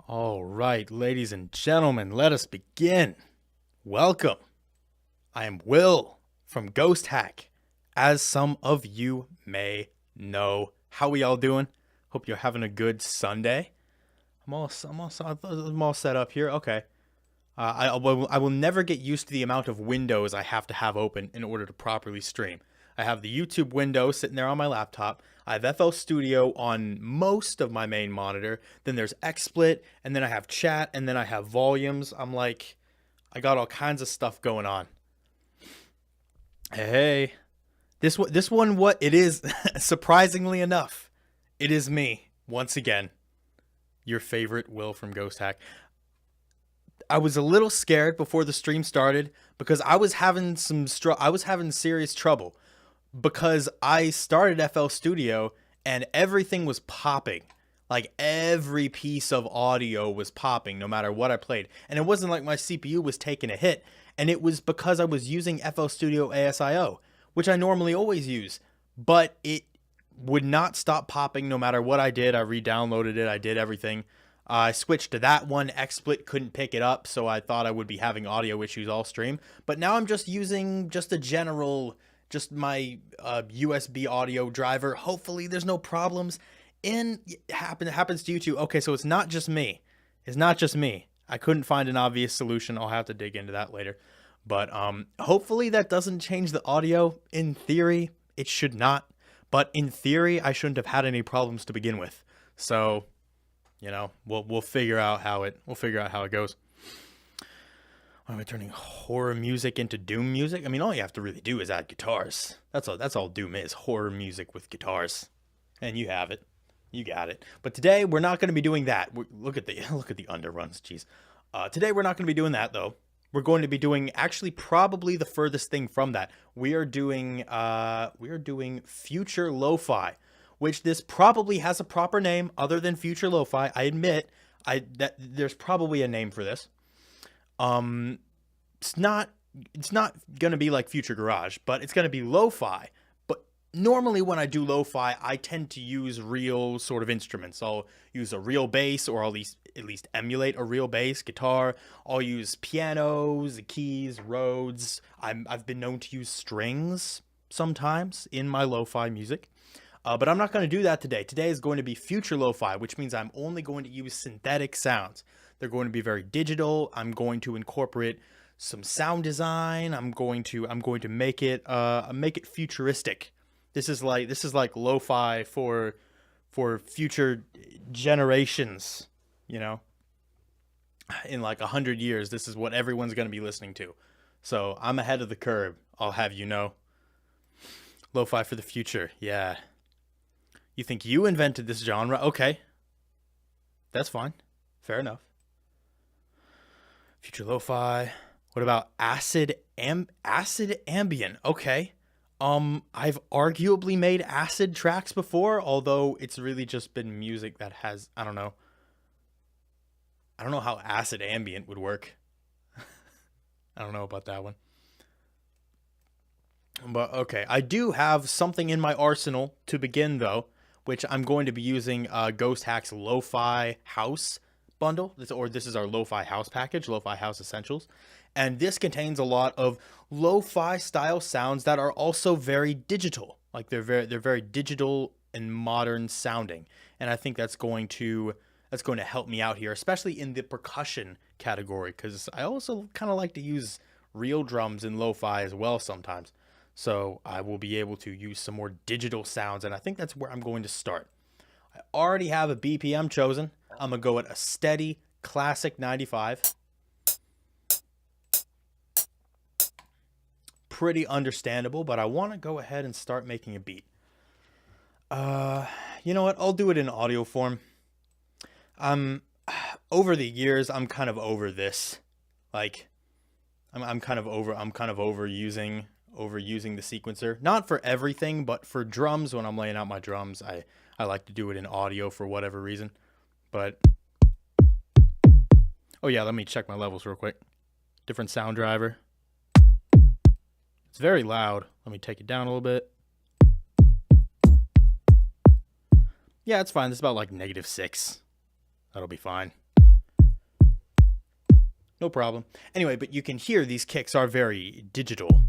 All right, ladies and gentlemen, let us begin. Welcome. I am Will from Ghosthack. As some of you may know, how we all doing? Hope you're having a good Sunday. I'm all set up here. Okay. I will never get used to the amount of windows I have to have open in order to properly stream. I have the YouTube window sitting there on my laptop. I have FL Studio on most of my main monitor. Then there's XSplit, and then I have chat, and then I have volumes. I got all kinds of stuff going on. Hey, this one, what it is, surprisingly enough, it is me once again, your favorite Will from Ghosthack. I was a little scared before the stream started because I was having serious trouble because I started FL Studio and everything was popping. Like every piece of audio was popping no matter what I played. And it wasn't like my CPU was taking a hit, and it was because I was using FL Studio ASIO, which I normally always use, but it would not stop popping no matter what I did. I re-downloaded it. I did everything. I switched to that one. XSplit couldn't pick it up, so I thought I would be having audio issues all stream. But now I'm just using my USB audio driver. Hopefully there's no problems. Happens to you too. Okay, so it's not just me. It's not just me. I couldn't find an obvious solution. I'll have to dig into that later. But hopefully that doesn't change the audio. In theory, it should not. But in theory, I shouldn't have had any problems to begin with. So, we'll figure out how it goes. Am I turning horror music into Doom music? I mean, all you have to really do is add guitars. That's all Doom is, horror music with guitars. And you have it. You got it. But today we're not going to be doing that. Look at the underruns, jeez. Today we're not going to be doing that though. We're going to be doing actually probably the furthest thing from that. We are doing future lo-fi, which this probably has a proper name other than future lo-fi. I admit that there's probably a name for this. It's not going to be like Future Garage, but it's going to be lo-fi. But normally when I do lo-fi, I tend to use real sort of instruments. I'll use a real bass, or at least emulate a real bass, guitar. I'll use pianos, keys, Rhodes. I've been known to use strings sometimes in my lo-fi music. But I'm not going to do that today. Today is going to be future lo-fi, which means I'm only going to use synthetic sounds. They're going to be very digital. I'm going to incorporate some sound design. I'm going to make it futuristic. This is like lo-fi for future generations, In like 100 years, this is what everyone's going to be listening to. So I'm ahead of the curve, I'll have you know. Lo-fi for the future, yeah. You think you invented this genre? Okay. That's fine. Fair enough. Future lo-fi. What about acid ambient? Okay. I've arguably made acid tracks before, although it's really just been music that has, I don't know how acid ambient would work. I don't know about that one. But okay, I do have something in my arsenal to begin though, which I'm going to be using Ghosthack's Lo-Fi House bundle. This is our Lo-Fi House package, Lo-Fi House Essentials. And this contains a lot of lo-fi style sounds that are also very digital. Like they're very digital and modern sounding. And I think that's going to help me out here, especially in the percussion category, because I also kind of like to use real drums in lo-fi as well sometimes. So I will be able to use some more digital sounds, and I think that's where I'm going to start. I already have a BPM chosen. I'm going to go at a steady classic 95. Pretty understandable, but I want to go ahead and start making a beat. You know what? I'll do it in audio form. Over the years, I'm kind of over this. Like, I'm kind of overusing the sequencer. Not for everything, but for drums, when I'm laying out my drums, I like to do it in audio for whatever reason. But, oh yeah, let me check my levels real quick. Different sound driver. It's very loud. Let me take it down a little bit. Yeah, it's fine. It's about like -6. That'll be fine. No problem. Anyway, but you can hear these kicks are very digital.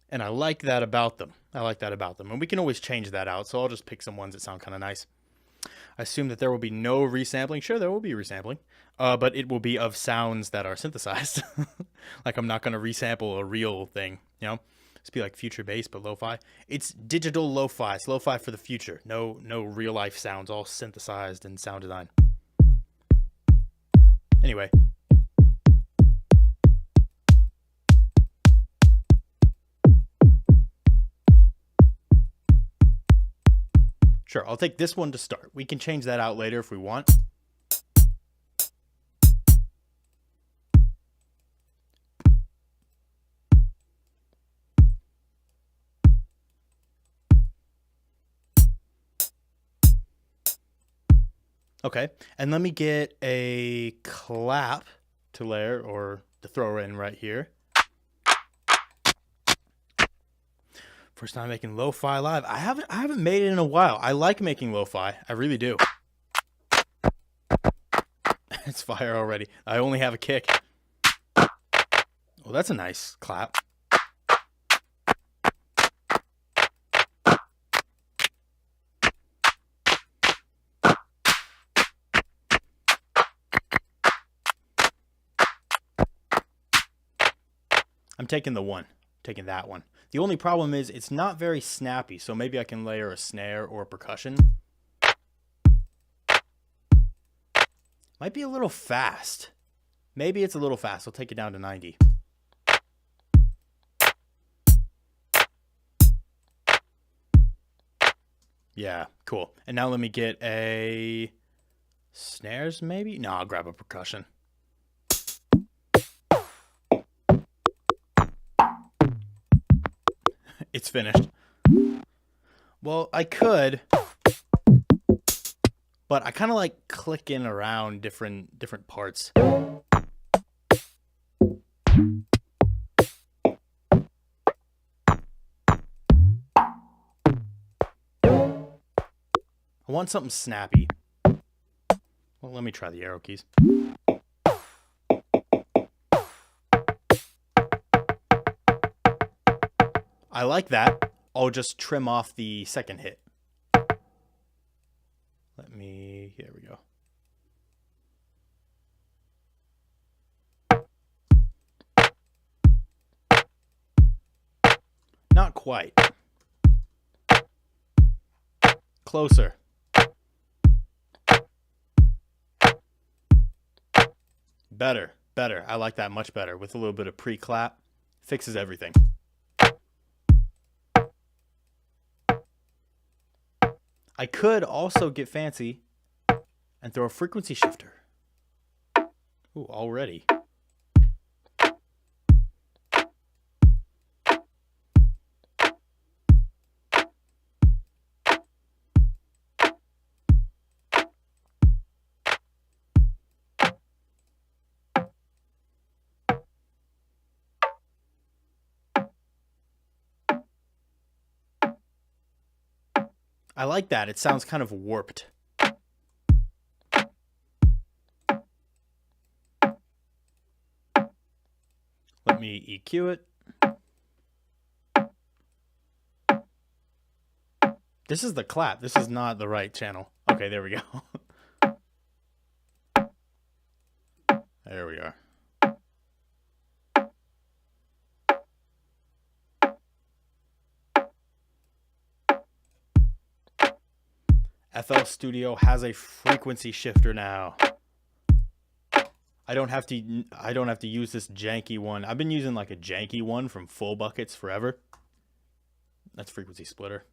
And I like that about them. And we can always change that out. So I'll just pick some ones that sound kind of nice. I assume that there will be no resampling. Sure, there will be resampling. But it will be of sounds that are synthesized. Like I'm not going to resample a real thing, you know? It's be like future bass, but lo-fi. It's digital lo-fi. It's lo-fi for the future. No real life sounds, all synthesized and sound design. Anyway. Sure, I'll take this one to start. We can change that out later if we want. Okay, and let me get a clap to layer or to throw in right here. First time making lo-fi live. I haven't made it in a while. I like making lo-fi. I really do. It's fire already. I only have a kick. Well, that's a nice clap. I'm taking the one. Taking that one. The only problem is it's not very snappy, so maybe I can layer a snare or a percussion. Might be a little fast. Maybe it's a little fast. I'll take it down to 90. Yeah, cool. And now let me get a snares maybe? No, I'll grab a percussion. It's finished. Well, I could, but I kind of like clicking around different parts. I want something snappy. Well, let me try the arrow keys. I like that. I'll just trim off the second hit. Here we go. Not quite. Closer. Better. I like that much better. With a little bit of pre-clap. Fixes everything. I could also get fancy and throw a frequency shifter. Ooh, already. I like that. It sounds kind of warped. Let me EQ it. This is the clap. This is not the right channel. Okay, there we go. There we are. FL Studio has a frequency shifter now. I don't have to use this janky one. I've been using like a janky one from Full Buckets forever. That's frequency splitter.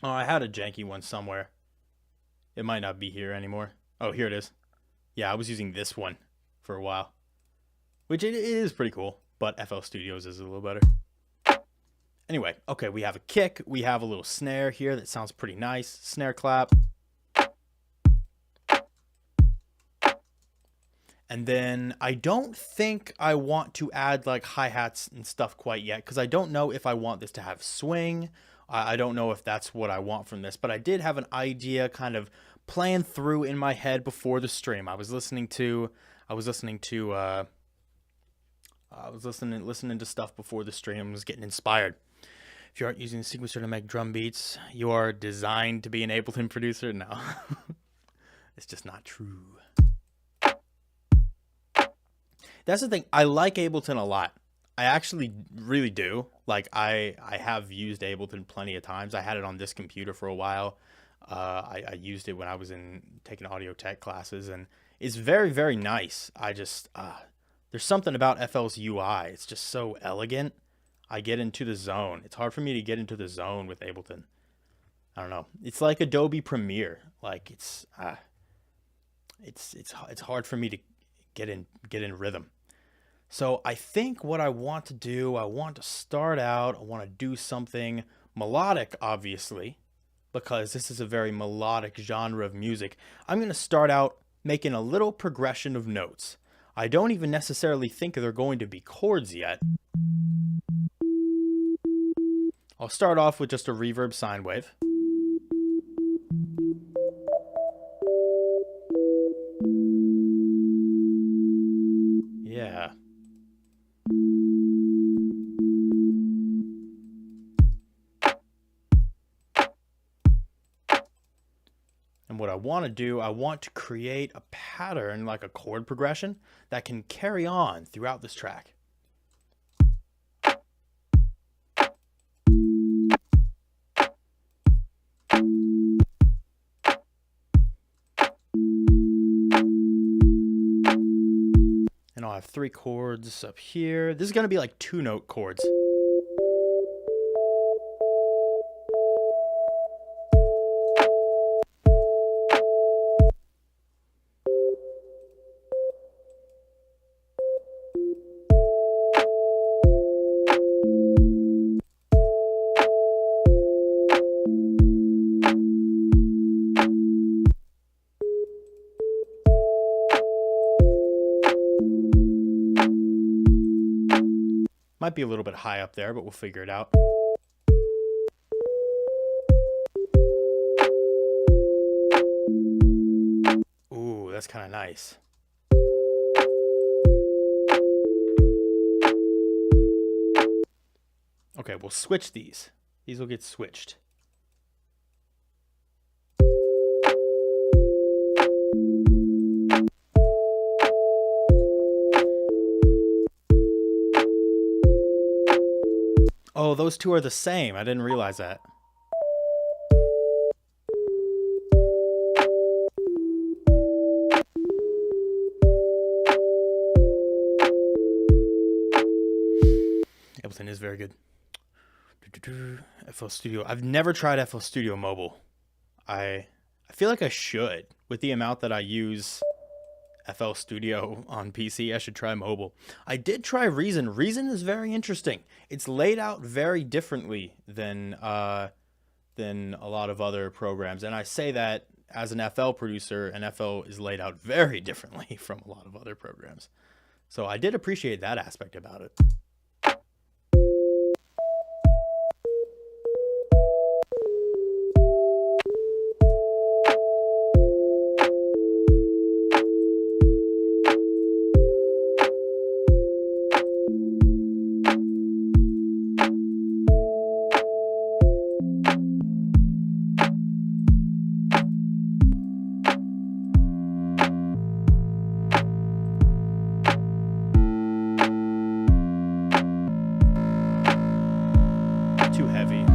Oh, I had a janky one somewhere. It might not be here anymore. Oh, here it is. Yeah, I was using this one for a while. Which it is pretty cool, but FL Studios is a little better. Anyway, okay, we have a kick. We have a little snare here that sounds pretty nice. Snare clap. And then I don't think I want to add like hi-hats and stuff quite yet because I don't know if I want this to have swing. I don't know if that's what I want from this, but I did have an idea kind of playing through in my head before the stream. I was listening to stuff before the stream. Was getting inspired. If you aren't using the sequencer to make drum beats, you are designed to be an Ableton producer. No, it's just not true. That's the thing. I like Ableton a lot. I actually really do. Like, I have used Ableton plenty of times. I had it on this computer for a while. I used it when I was taking audio tech classes, and it's very, very nice. I just, there's something about FL's UI. It's just so elegant. I get into the zone. It's hard for me to get into the zone with Ableton. I don't know. It's like Adobe Premiere. Like, it's hard for me to get in rhythm. So I think what I want to do, I want to start out, I want to do something melodic, obviously, because this is a very melodic genre of music. I'm going to start out making a little progression of notes. I don't even necessarily think they're going to be chords yet. I'll start off with just a reverb sine wave. Yeah. And what I want to do, I want to create a pattern, like a chord progression, that can carry on throughout this track. And I'll have 3 chords up here. This is going to be like 2-note chords. Might be a little bit high up there, but we'll figure it out. Ooh, that's kind of nice. Okay, we'll switch these. These will get switched. Oh, those two are the same. I didn't realize that. Ableton is very good. FL Studio. I've never tried FL Studio Mobile. I feel like I should. With the amount that I use FL Studio on PC, I should try mobile. I did try Reason. Reason is very interesting. It's laid out very differently than a lot of other programs. And I say that as an FL producer, and FL is laid out very differently from a lot of other programs. So I did appreciate that aspect about it. Too heavy.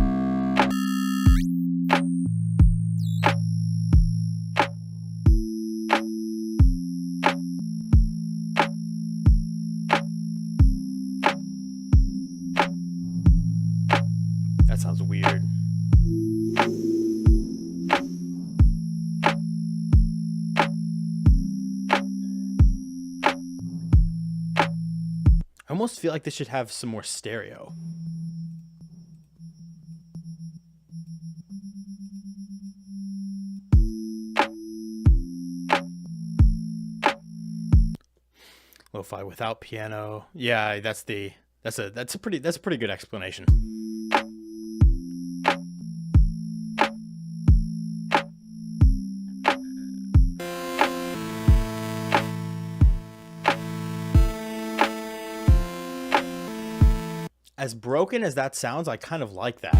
That sounds weird. I almost feel like this should have some more stereo. Lo-fi without piano. Yeah, that's a pretty good explanation. as broken as that sounds, I kind of like that.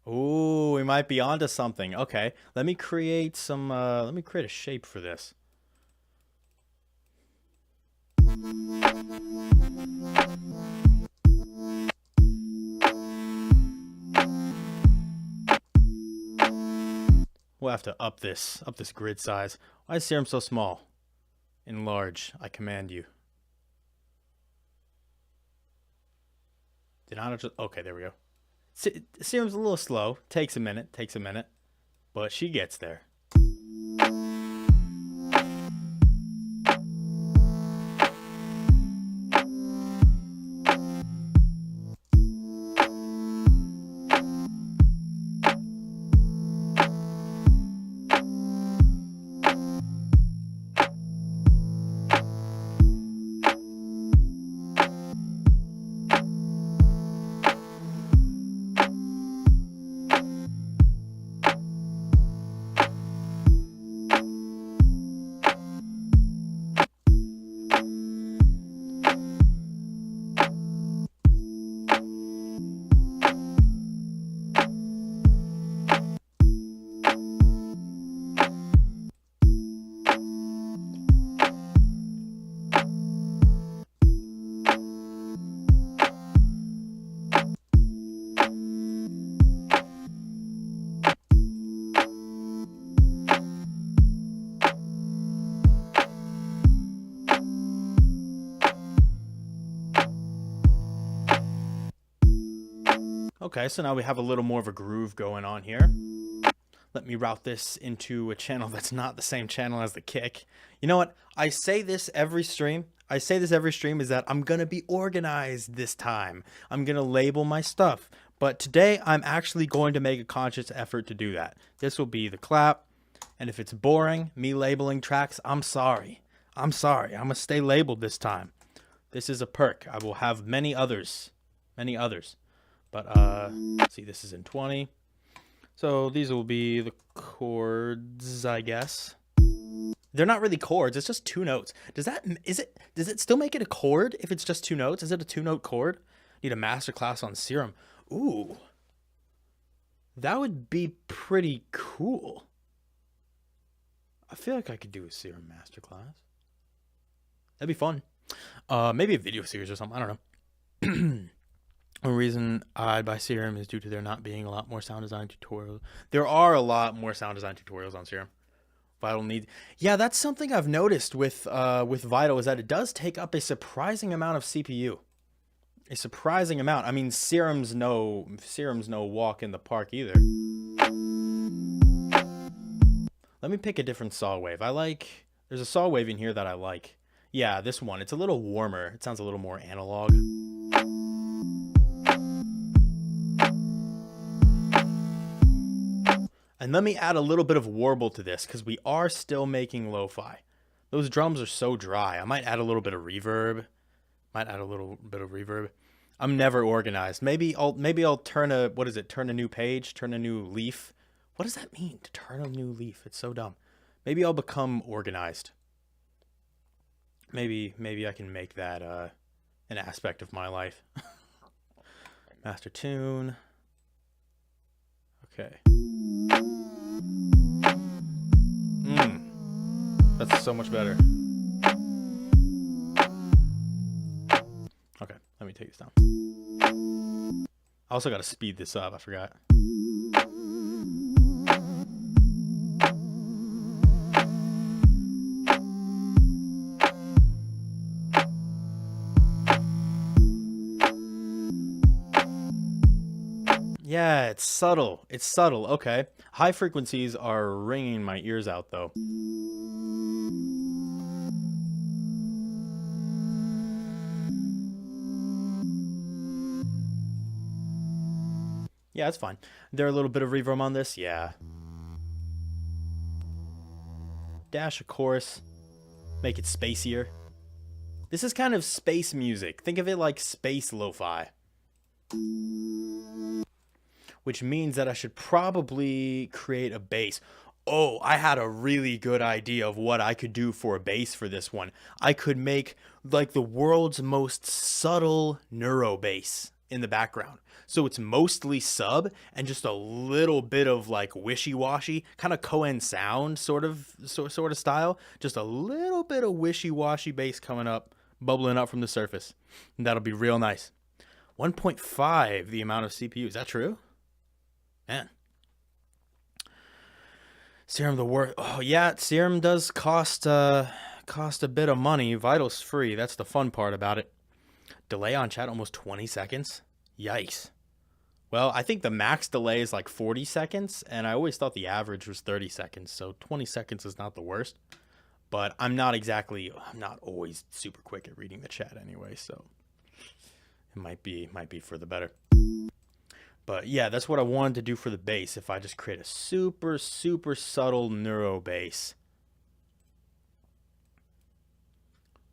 Ooh, we might be onto something. Okay, let me create some, let me create a shape for this. We'll have to up this grid size. Why is Serum so small? Enlarge, I command you. Did I not just, okay, there we go. Serum's a little slow. Takes a minute, but she gets there. Okay, so now we have a little more of a groove going on here. Let me route this into a channel that's not the same channel as the kick. You know what? I say this every stream. Is that I'm going to be organized this time. I'm going to label my stuff. But today, I'm actually going to make a conscious effort to do that. This will be the clap. And if it's boring, me labeling tracks, I'm sorry. I'm going to stay labeled this time. This is a perk. I will have many others. But, see, this is in 20. So these will be the chords, I guess. They're not really chords. It's just two notes. Does it still make it a chord if it's just two notes? Is it a two-note chord? Need a masterclass on Serum. Ooh. That would be pretty cool. I feel like I could do a Serum masterclass. That'd be fun. Maybe a video series or something. I don't know. One reason I'd buy Serum is due to there not being a lot more sound design tutorials. There are a lot more sound design tutorials on Serum. Vital needs. Yeah, that's something I've noticed with Vital, is that it does take up a surprising amount of CPU. A surprising amount. I mean, Serum's no walk in the park either. Let me pick a different saw wave. There's a saw wave in here that I like. Yeah, this one. It's a little warmer. It sounds a little more analog. And let me add a little bit of warble to this, because we are still making lo-fi. Those drums are so dry. I might add a little bit of reverb. I'm never organized. Maybe I'll turn a, what is it? Turn a new page, turn a new leaf. What does that mean, to turn a new leaf? It's so dumb. Maybe I'll become organized. Maybe I can make that an aspect of my life. Master tune. Okay. That's so much better. Okay, let me take this down. I also got to speed this up. I forgot. Yeah, it's subtle. Okay. High frequencies are ringing my ears out, though. Yeah, it's fine. There a little bit of reverb on this? Yeah. Dash a chorus. Make it spacier. This is kind of space music. Think of it like space lo-fi. which means that I should probably create a bass. Oh, I had a really good idea of what I could do for a bass for this one. I could make like the world's most subtle neuro bass in the background. So it's mostly sub and just a little bit of like wishy-washy, kind of Cohen sound sort of style. Just a little bit of wishy-washy bass coming up, bubbling up from the surface. And that'll be real nice. 1.5 the amount of CPU. Is that true? Man. Serum the worth. Oh yeah, serum does cost a bit of money. Vital's free. That's the fun part about it. Delay on chat almost 20 seconds. Yikes. Well, I think the max delay is like 40 seconds, and I always thought the average was 30 seconds. So 20 seconds is not the worst. But I'm not always super quick at reading the chat anyway, so it might be for the better. But yeah, that's what I wanted to do for the bass. If I just create a super, super subtle neuro bass.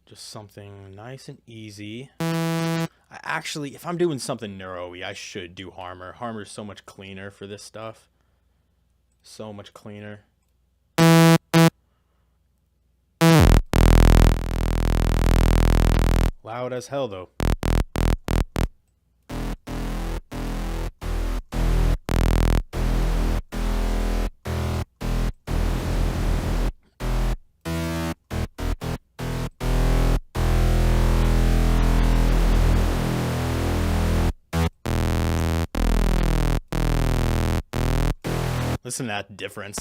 Just something nice and easy. Actually, if I'm doing something neuro-y, I should do Harmer. Harmer's so much cleaner for this stuff. So much cleaner. Loud as hell, though. Listen to that difference.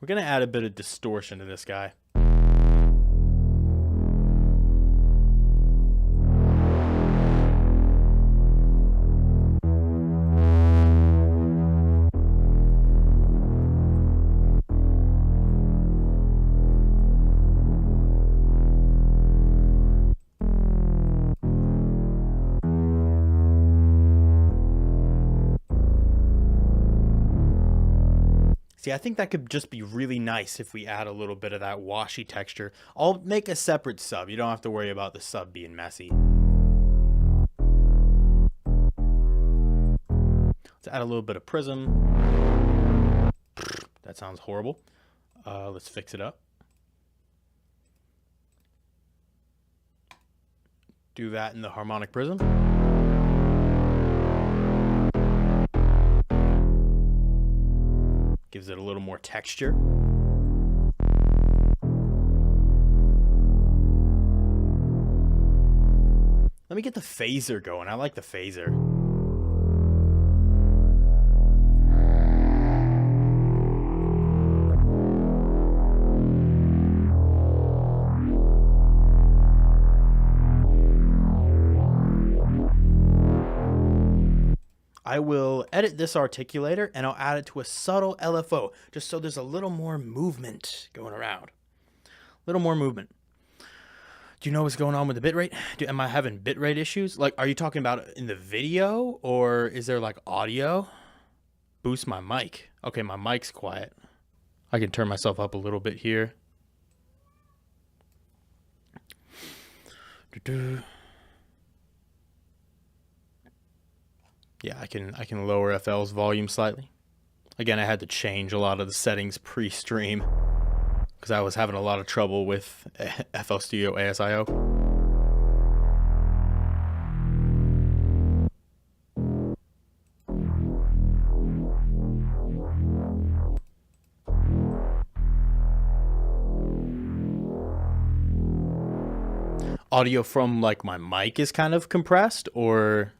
We're going to add a bit of distortion to this guy. See, I think that could just be really nice if we add a little bit of that washy texture. I'll make a separate sub. You don't have to worry about the sub being messy. Let's add a little bit of prism. That sounds horrible. Let's fix it up. Do that in the harmonic prism. Gives it a little more texture. Let me get the phaser going. I like the phaser. I will edit this articulator and I'll add it to a subtle LFO just so there's a little more movement going around. A little more movement. Do you know what's going on with the bitrate? Am I having bitrate issues? Like, are you talking about in the video or is there like audio? Boost my mic. Okay, my mic's quiet. I can turn myself up a little bit here. Yeah, I can lower FL's volume slightly. Again, I had to change a lot of the settings pre-stream because I was having a lot of trouble with FL Studio ASIO. Audio from like my mic is kind of compressed, or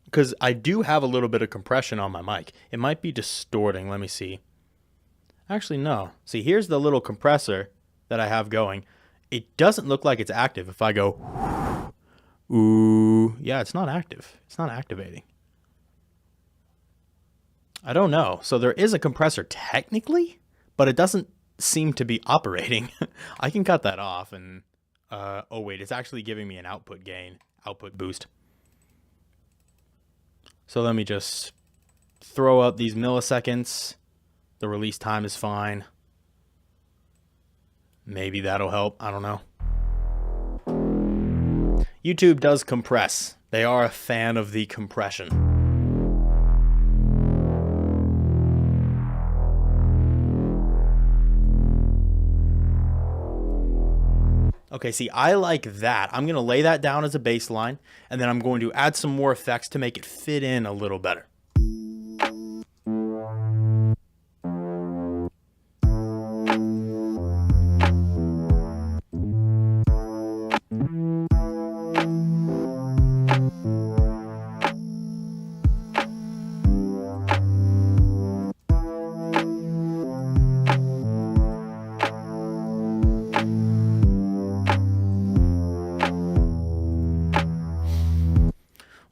because I do have a little bit of compression on my mic. It might be distorting. Let me see. Actually, no. See, here's the little compressor that I have going. It doesn't look like it's active. If I go, ooh, yeah, it's not active. It's not activating. I don't know. So there is a compressor technically, but it doesn't seem to be operating. I can cut that off and Oh wait, it's actually giving me an output gain, output boost. So let me just throw up these milliseconds. The release time is fine. Maybe that'll help. I don't know. YouTube does compress. They are a fan of the compression. Okay, see, I like that. I'm going to lay that down as a baseline, and then I'm going to add some more effects to make it fit in a little better.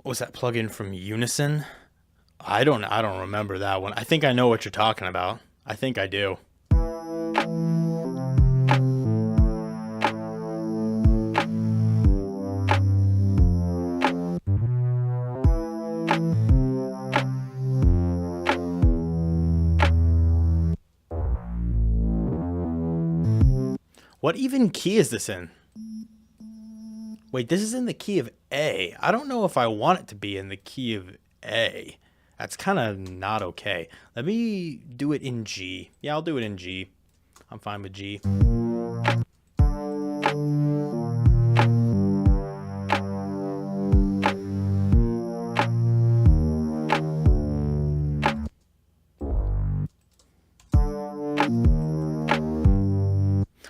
Was that plugin from Unison? I don't remember that one. I think I know what you're talking about. I think I do. What even key is this in? Wait, this is in the key of A. I don't know if I want it to be in the key of A. That's kind of not okay. Let me do it in G. Yeah, I'll do it in G. I'm fine with G.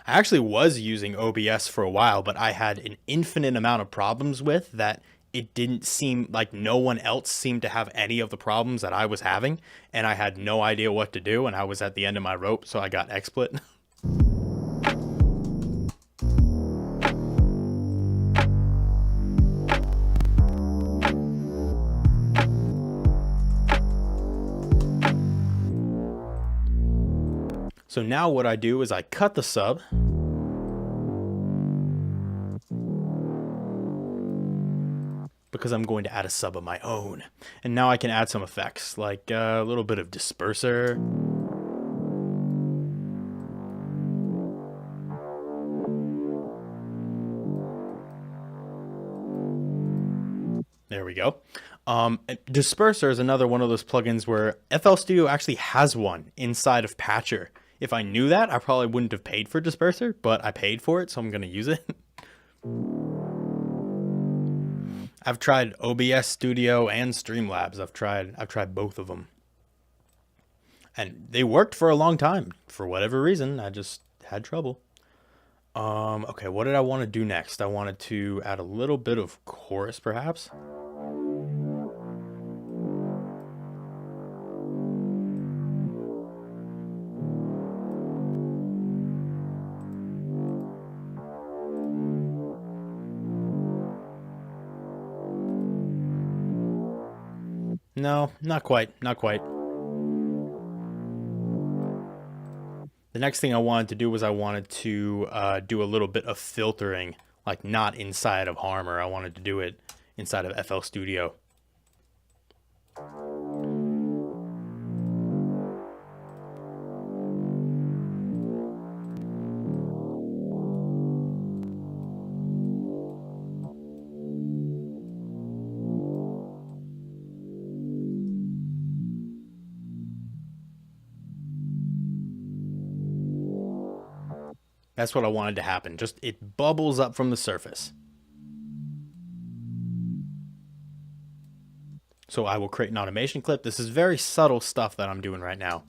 I actually was using OBS for a while, but I had an infinite amount of problems with that. It didn't seem like no one else seemed to have any of the problems that I was having, and I had no idea what to do, and I was at the end of my rope, so I got XSplit. So now what I do is I cut the sub. Because I'm going to add a sub of my own. And now I can add some effects, like a little bit of disperser. There we go. Disperser is another one of those plugins where FL Studio actually has one inside of Patcher. If I knew that, I probably wouldn't have paid for Disperser, but I paid for it, so I'm going to use it. I've tried OBS Studio and Streamlabs. I've tried both of them. And they worked for a long time. For whatever reason, I just had trouble. Okay, what did I want to do next? I wanted to add a little bit of chorus, perhaps. No, not quite. Not quite. The next thing I wanted to do was I wanted to do a little bit of filtering, like not inside of Harmor. I wanted to do it inside of FL Studio. That's what I wanted to happen. Just it bubbles up from the surface. So I will create an automation clip. This is very subtle stuff that I'm doing right now.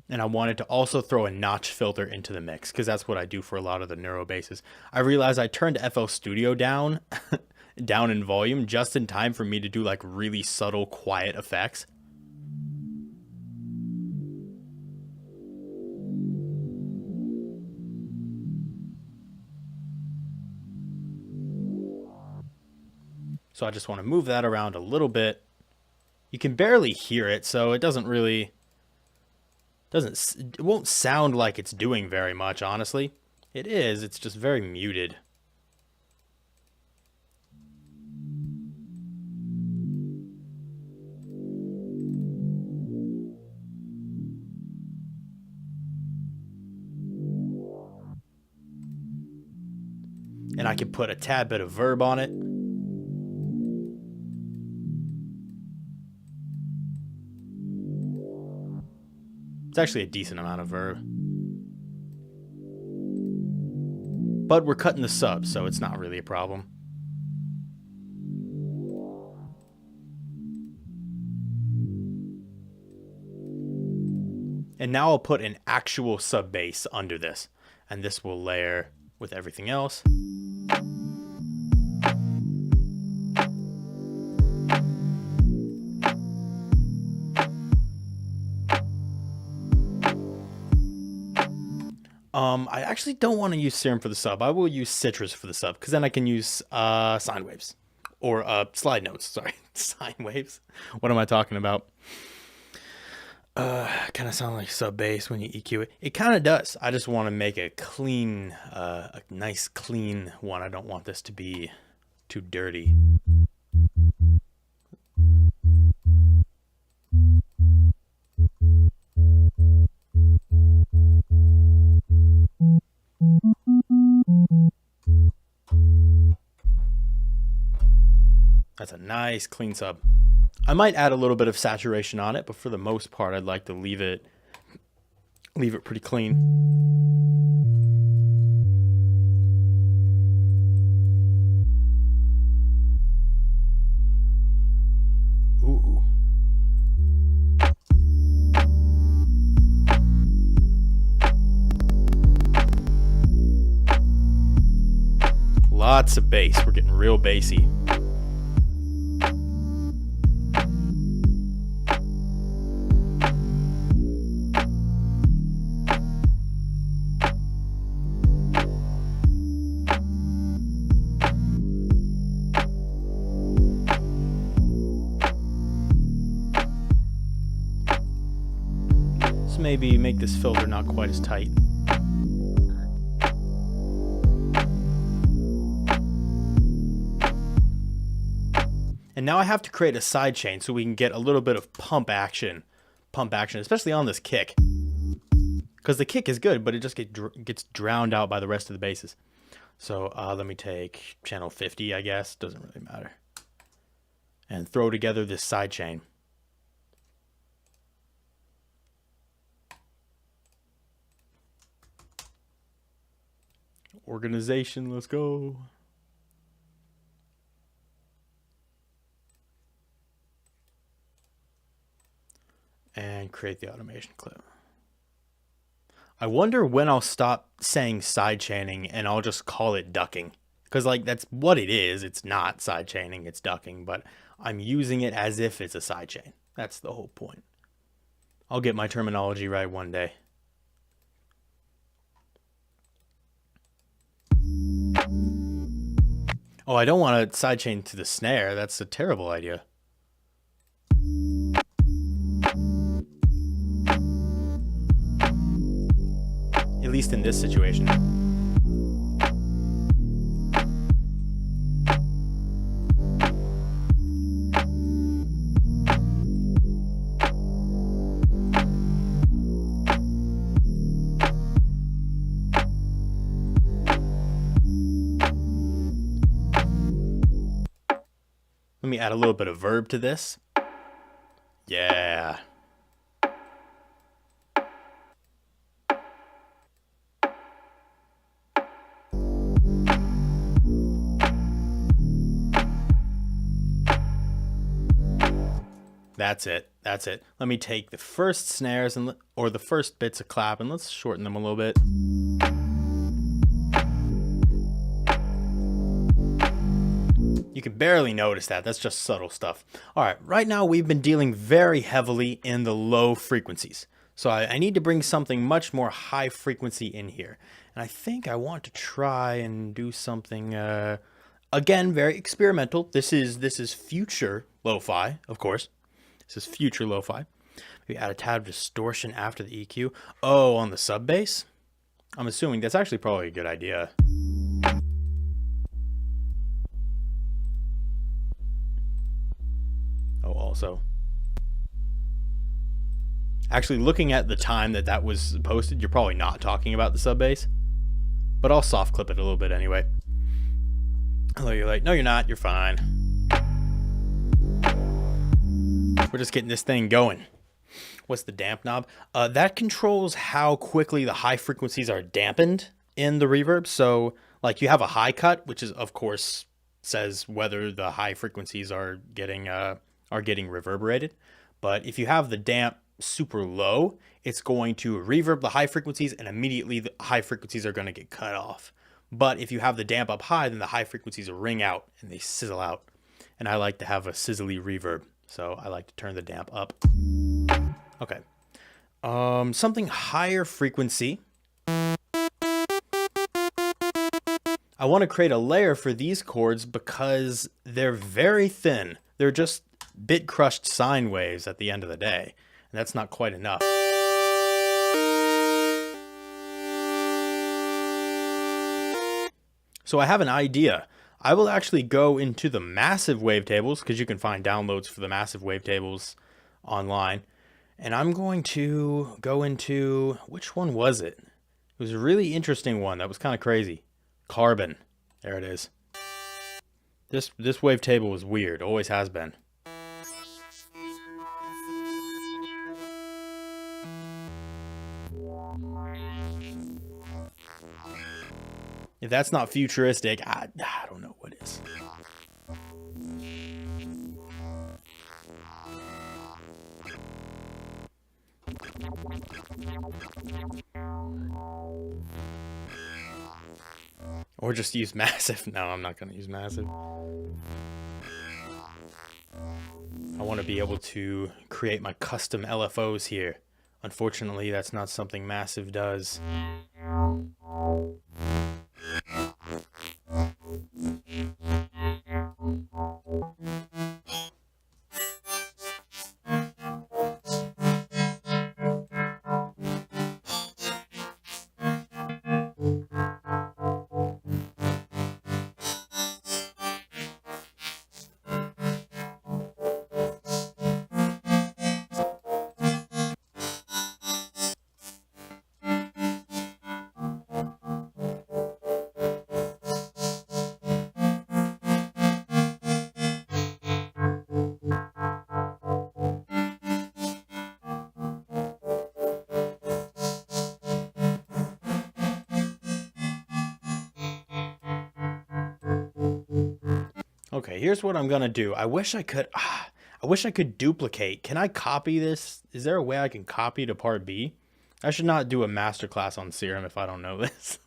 And I wanted to also throw a notch filter into the mix because that's what I do for a lot of the neuro basses. I realized I turned FL Studio down down in volume just in time for me to do like really subtle quiet effects. So I just want to move that around a little bit. You can barely hear it, so it doesn't really, it won't sound like it's doing very much, honestly. It is, it's just very muted. And I can put a tad bit of verb on it. It's actually a decent amount of verb. But we're cutting the sub, so it's not really a problem. And now I'll put an actual sub bass under this. And this will layer with everything else. I actually don't want to use Serum for the sub. I will use Citrus for the sub, because then I can use sine waves. Or slide notes, sorry. Sine waves. What am I talking about? Kind of sound like sub bass when you EQ it. It kind of does. I just want to make a clean, a nice clean one. I don't want this to be too dirty. That's a nice clean sub. I might add a little bit of saturation on it, but for the most part, I'd like to leave it pretty clean. Ooh. Lots of bass. We're getting real bassy. Maybe make this filter not quite as tight. And now I have to create a sidechain so we can get a little bit of pump action, especially on this kick. Because the kick is good, but it just gets drowned out by the rest of the basses. So let me take channel 50, I guess. Doesn't really matter. And throw together this sidechain. Organization, let's go. And create the automation clip. I wonder when I'll stop saying sidechaining and I'll just call it ducking. Because like that's what it is. It's not sidechaining, it's ducking, but I'm using it as if it's a sidechain. That's the whole point. I'll get my terminology right one day. Oh, I don't want to sidechain to the snare. That's a terrible idea. At least in this situation. Let me add a little bit of verb to this. Yeah. That's it. That's it. Let me take the first snares or the first bits of clap and let's shorten them a little bit. You can barely notice that. That's just subtle stuff. All right, right now we've been dealing very heavily in the low frequencies. So I need to bring something much more high frequency in here. And I think I want to try and do something, Again, very experimental. This is future lo-fi, of course. This is future lo-fi. We add a tad of distortion after the EQ. Oh, on the sub bass? I'm assuming that's actually probably a good idea. Oh, also. Actually, looking at the time that was posted, you're probably not talking about the sub bass. But I'll soft clip it a little bit anyway. Although you're like, no, you're not. You're fine. We're just getting this thing going. What's the damp knob? That controls how quickly the high frequencies are dampened in the reverb. So, like, you have a high cut, which is, of course, says whether the high frequencies are getting reverberated. But if you have the damp super low, it's going to reverb the high frequencies, and immediately the high frequencies are going to get cut off. But if you have the damp up high, then the high frequencies ring out and they sizzle out. And I like to have a sizzly reverb, so I like to turn the damp up. Okay. Something higher frequency. I want to create a layer for these chords because they're very thin. They're just bit crushed sine waves at the end of the day. And that's not quite enough. So I have an idea. I will actually go into the massive wavetables, because you can find downloads for the massive wavetables online. And I'm going to go into, which one was it? It was a really interesting one that was kind of crazy. Carbon. There it is. This wavetable was weird. Always has been. If that's not futuristic, I don't know what is. Or just use massive. No, I'm not going to use massive. I want to be able to create my custom LFOs here. Unfortunately, that's not something massive does. Okay, here's what I'm gonna do. I wish I could duplicate. Can I copy this? Is there a way I can copy to part B? I should not do a masterclass on Serum if I don't know this.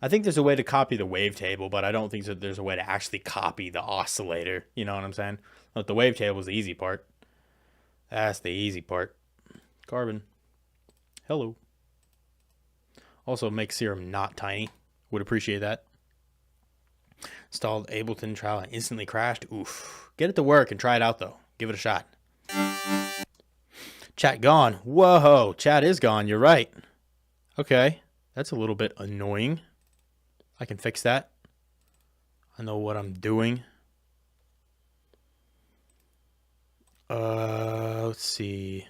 I think there's a way to copy the wavetable, but I don't think that there's a way to actually copy the oscillator. You know what I'm saying? But the wavetable is the easy part. That's the easy part. Carbon. Hello. Also, make Serum not tiny. Would appreciate that. Installed Ableton trial and instantly crashed. Oof. Get it to work and try it out, though. Give it a shot. Chat gone. Whoa, chat is gone. You're right. Okay. That's a little bit annoying. I can fix that. I know what I'm doing. Let's see.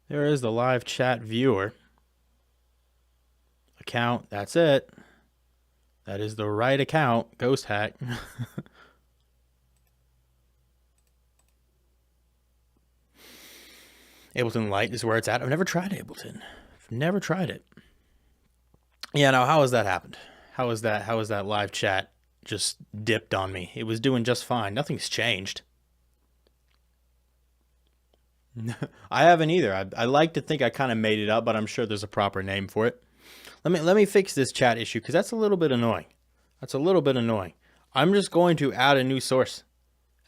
There is the live chat viewer. Account, that's it. That is the right account. Ghosthack. Ableton Lite is where it's at. I've never tried Ableton. I've never tried it. Yeah, now how has that happened? How is that live chat just dipped on me? It was doing just fine. Nothing's changed. I haven't either. I like to think I kind of made it up, but I'm sure there's a proper name for it. Let me fix this chat issue because that's a little bit annoying. That's a little bit annoying. I'm just going to add a new source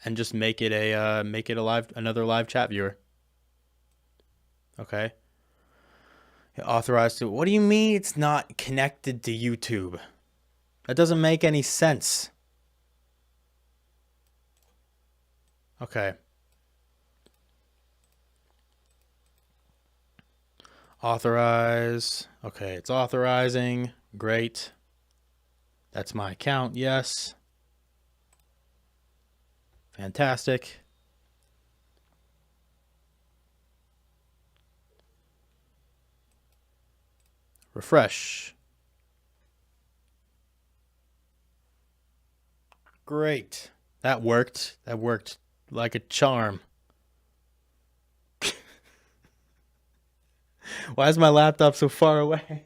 and just make it another live chat viewer. Okay. Authorized to... What do you mean it's not connected to YouTube? That doesn't make any sense. Okay. Authorize. Okay, it's authorizing. Great. That's my account, yes. Fantastic. Refresh. Great. That worked. That worked like a charm. Why is my laptop so far away?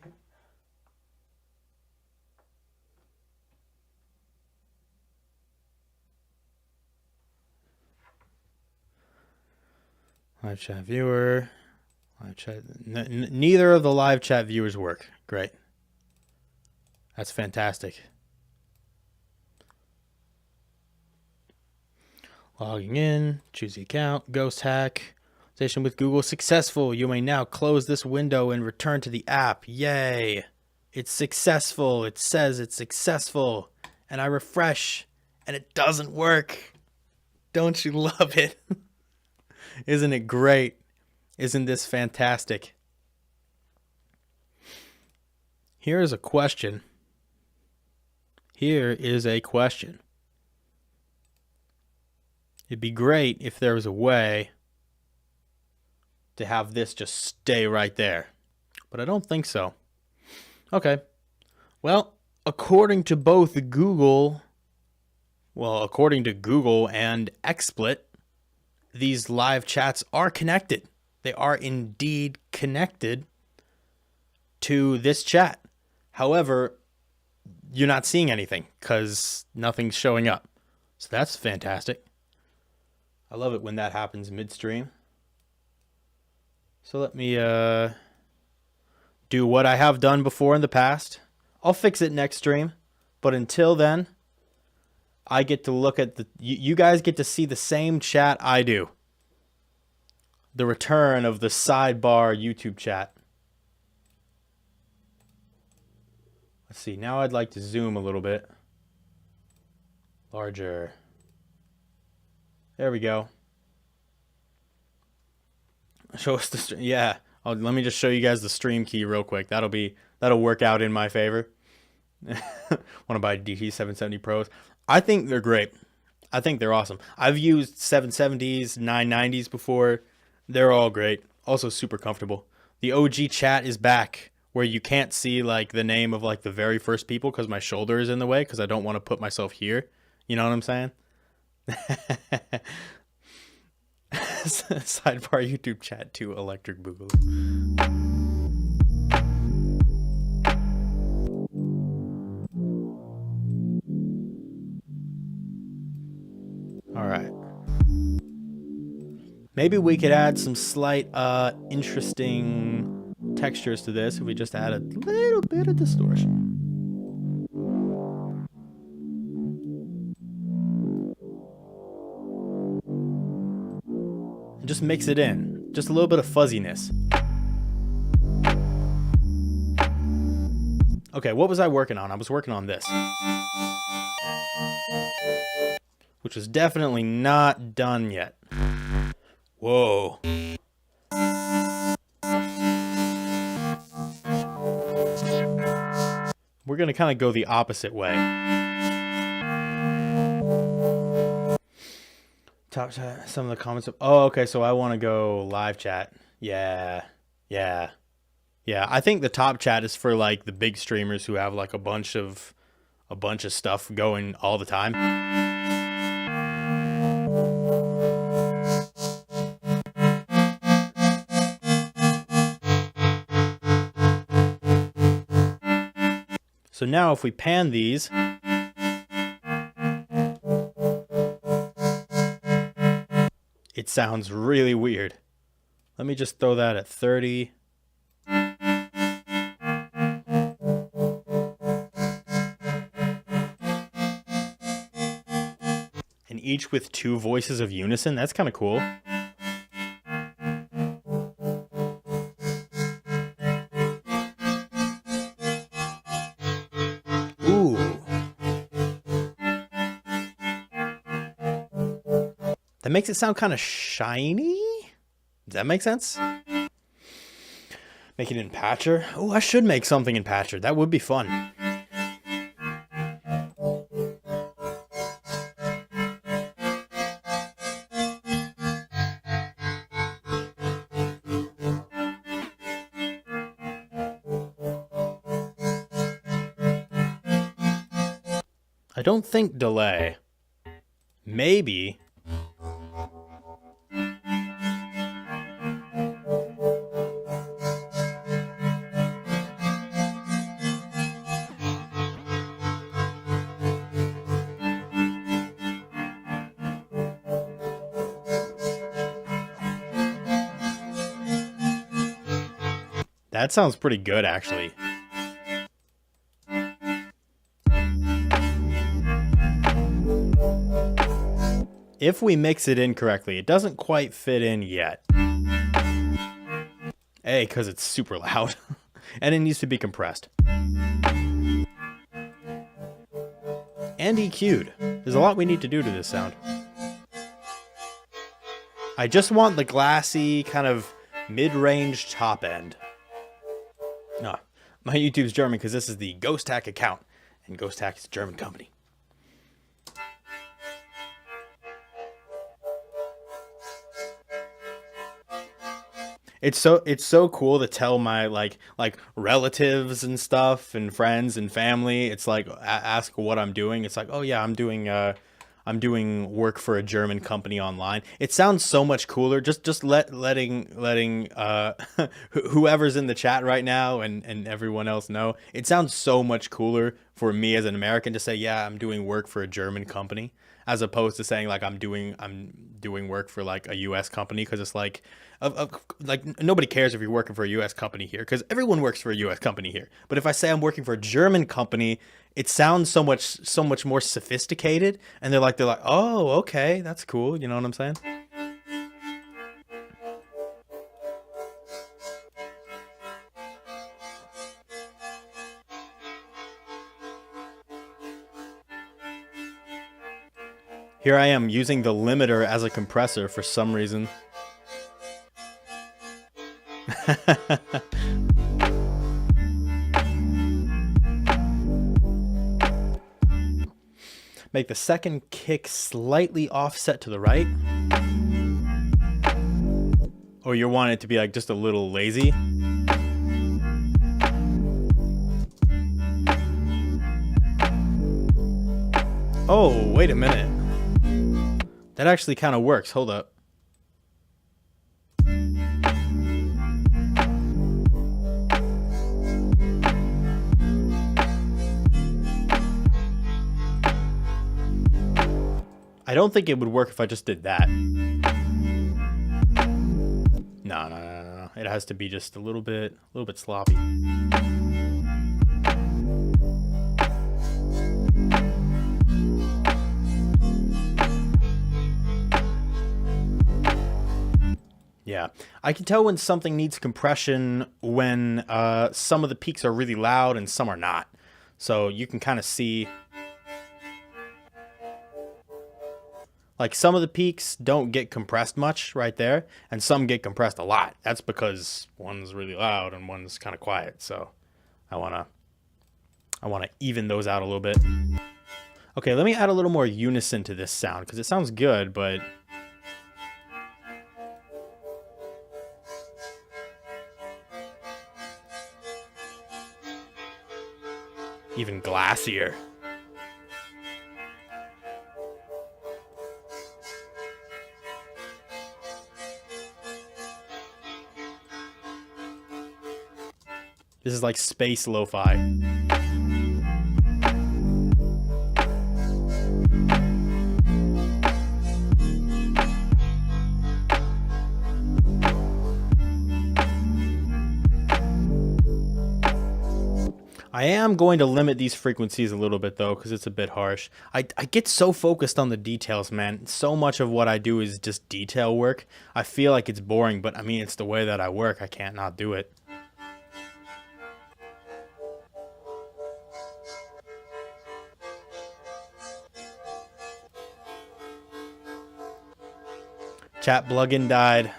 Live chat viewer. Live chat. Neither of the live chat viewers work. Great. That's fantastic. Logging in. Choose the account. Ghosthack. Station with Google successful. You may now close this window and return to the app. Yay. It's successful. It says it's successful. And I refresh and it doesn't work. Don't you love it? Isn't it great? Isn't this fantastic? Here is a question. Here is a question. It'd be great if there was a way to have this just stay right there. But I don't think so. Okay. Well, according to both Google and XSplit, these live chats are connected. They are indeed connected to this chat. However, you're not seeing anything because nothing's showing up. So that's fantastic. I love it when that happens midstream. So let me do what I have done before in the past. I'll fix it next stream. But until then, I get to look at the... You guys get to see the same chat I do. The return of the sidebar YouTube chat. Let's see. Now I'd like to zoom a little bit. Larger. There we go. Show us the stream. Yeah. Let me just show you guys the stream key real quick. That'll work out in my favor. Want to buy DT770 Pros? I think they're great. I think they're awesome. I've used 770s, 990s before. They're all great. Also super comfortable. The OG chat is back where you can't see like the name of like the very first people because my shoulder is in the way because I don't want to put myself here. You know what I'm saying? Sidebar YouTube chat to Electric Boogaloo. All right. Maybe we could add some slight interesting textures to this if we just add a little bit of distortion. Just mix it in. Just a little bit of fuzziness. Okay, what was I working on? I was working on this. Which is definitely not done yet. Whoa. We're going to kind of go the opposite way. Top chat, some of the comments. Oh, okay, so I want to go live chat. Yeah. I think the top chat is for like the big streamers who have like a bunch of stuff going all the time. So now if we pan these, it sounds really weird. Let me just throw that at 30. And each with two voices of unison. That's kind of cool. That makes it sound kind of shiny. Does that make sense? Make it in Patcher. Oh, I should make something in Patcher. That would be fun. I don't think delay. Maybe. That sounds pretty good, actually. If we mix it in correctly, it doesn't quite fit in yet. A, because it's super loud. And it needs to be compressed. And EQ'd. There's a lot we need to do to this sound. I just want the glassy, kind of mid-range top end. No, my YouTube's German because this is the Ghosthack account. And Ghosthack is a German company. It's so cool to tell my like relatives and stuff and friends and family. It's like ask what I'm doing. It's like, oh yeah, I'm doing work for a German company online. It sounds so much cooler. Just letting whoever's in the chat right now and everyone else know. It sounds so much cooler for me as an American to say, yeah, I'm doing work for a German company, as opposed to saying like I'm doing work for like a US company, because it's like like nobody cares if you're working for a US company here, because everyone works for a US company here. But if I say I'm working for a German company, it sounds so much more sophisticated, and they're like, oh, okay, that's cool. You know what I'm saying? Here I am using the limiter as a compressor for some reason. Make the second kick slightly offset to the right. Or you want it to be like just a little lazy. Oh, wait a minute. That actually kind of works. Hold up. I don't think it would work if I just did that. No. It has to be just a little bit sloppy. Yeah, I can tell when something needs compression when some of the peaks are really loud and some are not. So you can kind of see, like, some of the peaks don't get compressed much right there, and some get compressed a lot. That's because one's really loud and one's kind of quiet. So I wanna even those out a little bit. Okay, let me add a little more unison to this sound because it sounds good, but even glassier. This is like space lo-fi. I am going to limit these frequencies a little bit though, because it's a bit harsh. I get so focused on the details, man. So much of what I do is just detail work. I feel like it's boring, but I mean, it's the way that I work. I can't not do it. Chat plugin died.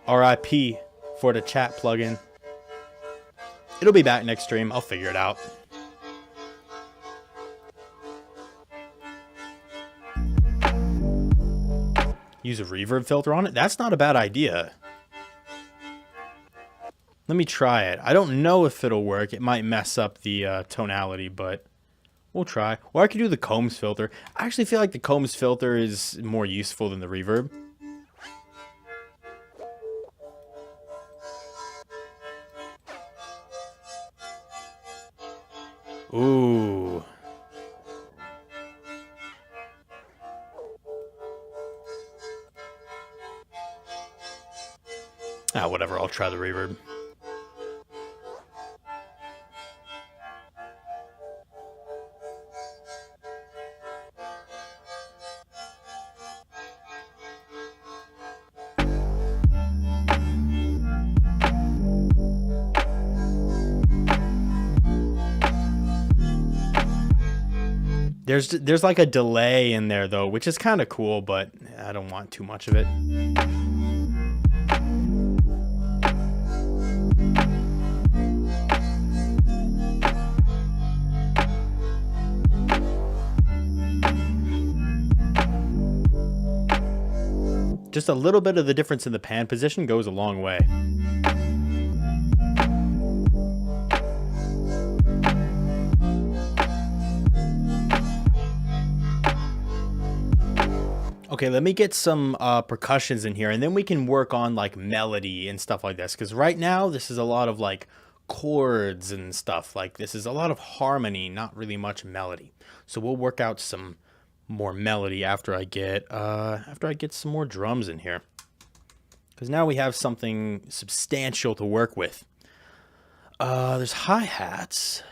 RIP for the chat plugin. It'll be back next stream. I'll figure it out. Use a reverb filter on it? That's not a bad idea. Let me try it. I don't know if it'll work. It might mess up the tonality, but we'll try. Or I could do the Combs filter. I actually feel like the Combs filter is more useful than the reverb. Ooh. Ah, whatever. I'll try the reverb. There's like a delay in there though, which is kind of cool, but I don't want too much of it. Just a little bit of the difference in the pan position goes a long way. Okay, let me get some percussions in here, and then we can work on like melody and stuff like this. Because right now, this is a lot of like chords and stuff. Like this is a lot of harmony, not really much melody. So we'll work out some more melody after I get some more drums in here. Because now we have something substantial to work with. There's hi-hats.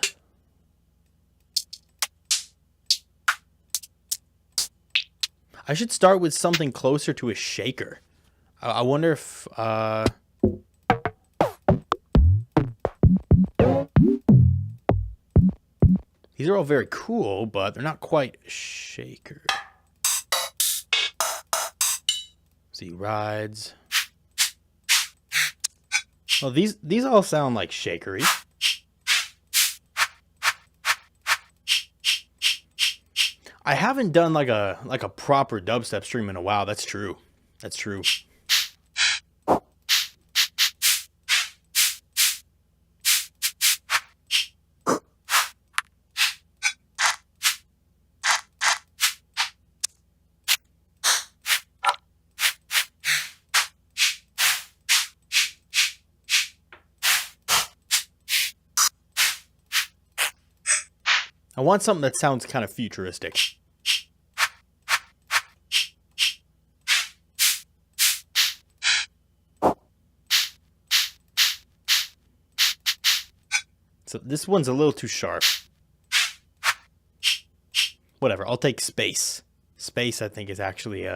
I should start with something closer to a shaker. I wonder if... These are all very cool, but they're not quite shaker. See, rides. Well, these all sound like shakery. I haven't done like a proper dubstep stream in a while. That's true. That's true. I want something that sounds kind of futuristic. So this one's a little too sharp. Whatever, I'll take space. Space, I think, is actually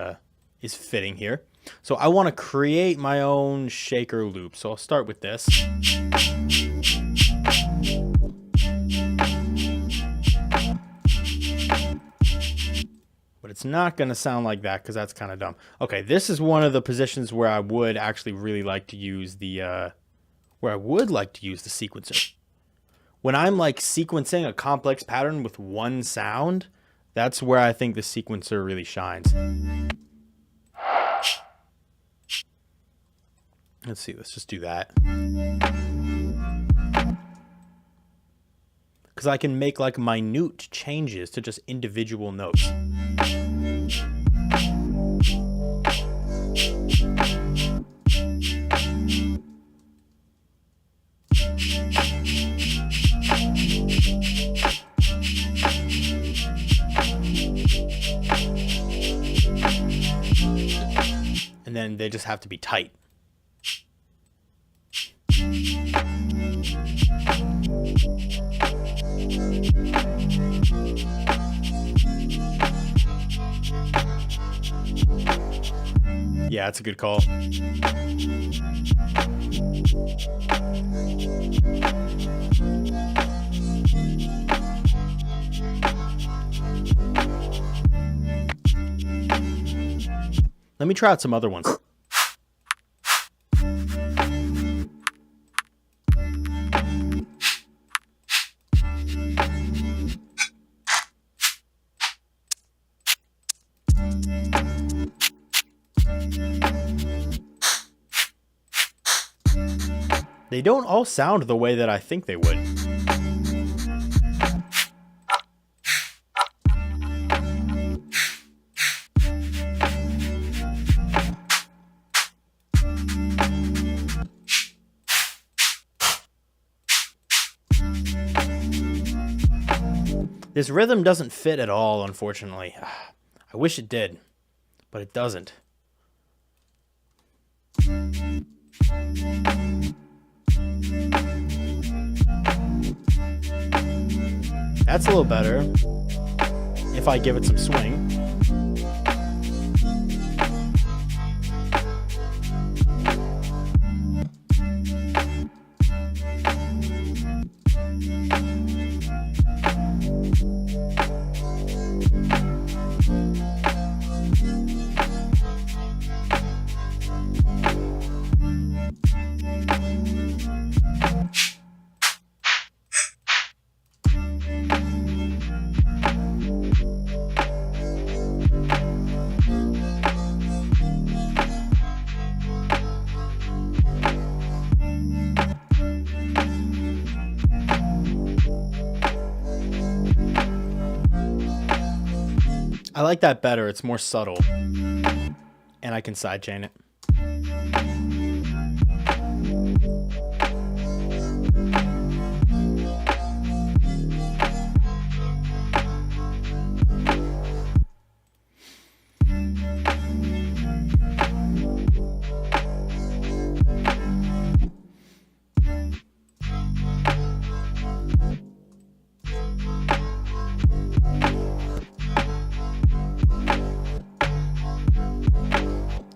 is fitting here. So I want to create my own shaker loop. So I'll start with this. But it's not going to sound like that because that's kind of dumb. Okay, this is one of the positions where I would actually really like to use the sequencer. When I'm like sequencing a complex pattern with one sound, that's where I think the sequencer really shines. Let's see, let's just do that. Because I can make like minute changes to just individual notes. And then they just have to be tight. Yeah, that's a good call. Let me try out some other ones. They don't all sound the way that I think they would. This rhythm doesn't fit at all, unfortunately. I wish it did, but it doesn't. That's a little better if I give it some swing. I like that better. It's more subtle. And I can sidechain it.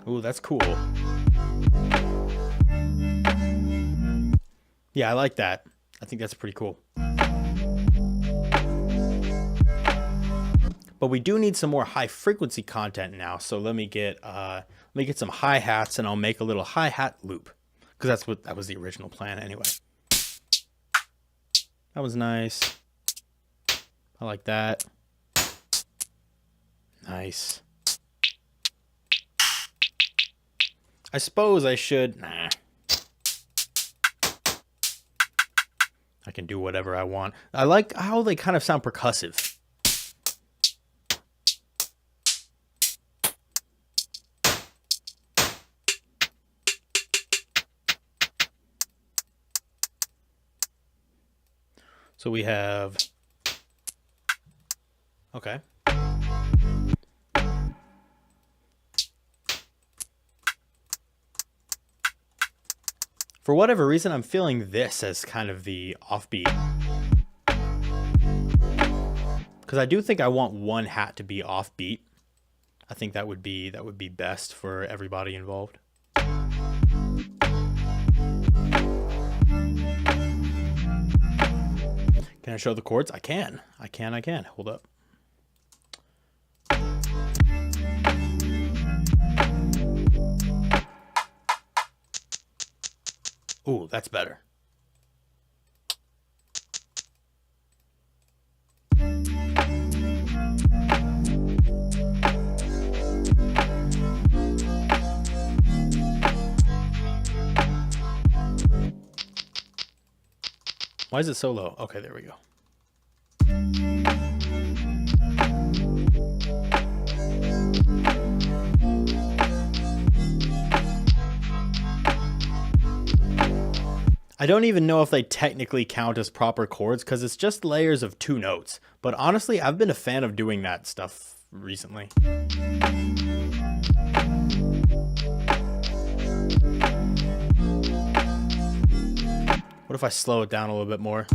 Ooh, that's cool. Yeah, I like that. I think that's pretty cool. But we do need some more high frequency content now. So let me get some hi-hats and I'll make a little hi-hat loop. Because that was the original plan anyway. That was nice. I like that. Nice. I suppose I should... Nah. I can do whatever I want. I like how they kind of sound percussive. So we have... Okay. For whatever reason, I'm feeling this as kind of the offbeat. Because I do think I want one hat to be offbeat. I think that would be best for everybody involved. Can I show the chords? I can. I can. Hold up. Ooh, that's better. Why is it so low? Okay, there we go. I don't even know if they technically count as proper chords because it's just layers of 2 notes. But honestly, I've been a fan of doing that stuff recently. What if I slow it down a little bit more?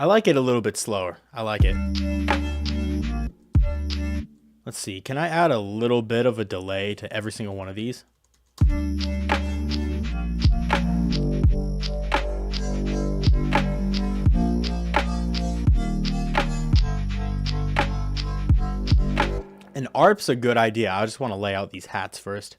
I like it a little bit slower. I like it. Let's see. Can I add a little bit of a delay to every single one of these? An ARP's a good idea. I just want to lay out these hats first.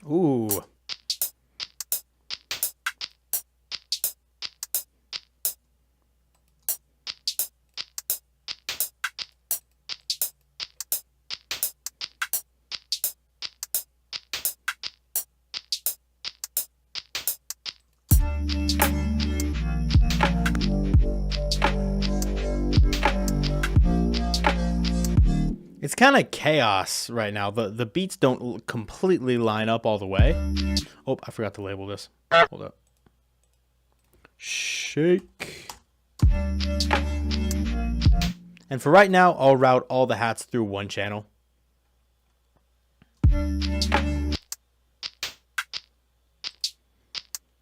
Ooh. It's kind of chaos right now. The beats don't completely line up all the way. Oh, I forgot to label this. Hold up. Shake. And for right now, I'll route all the hats through one channel.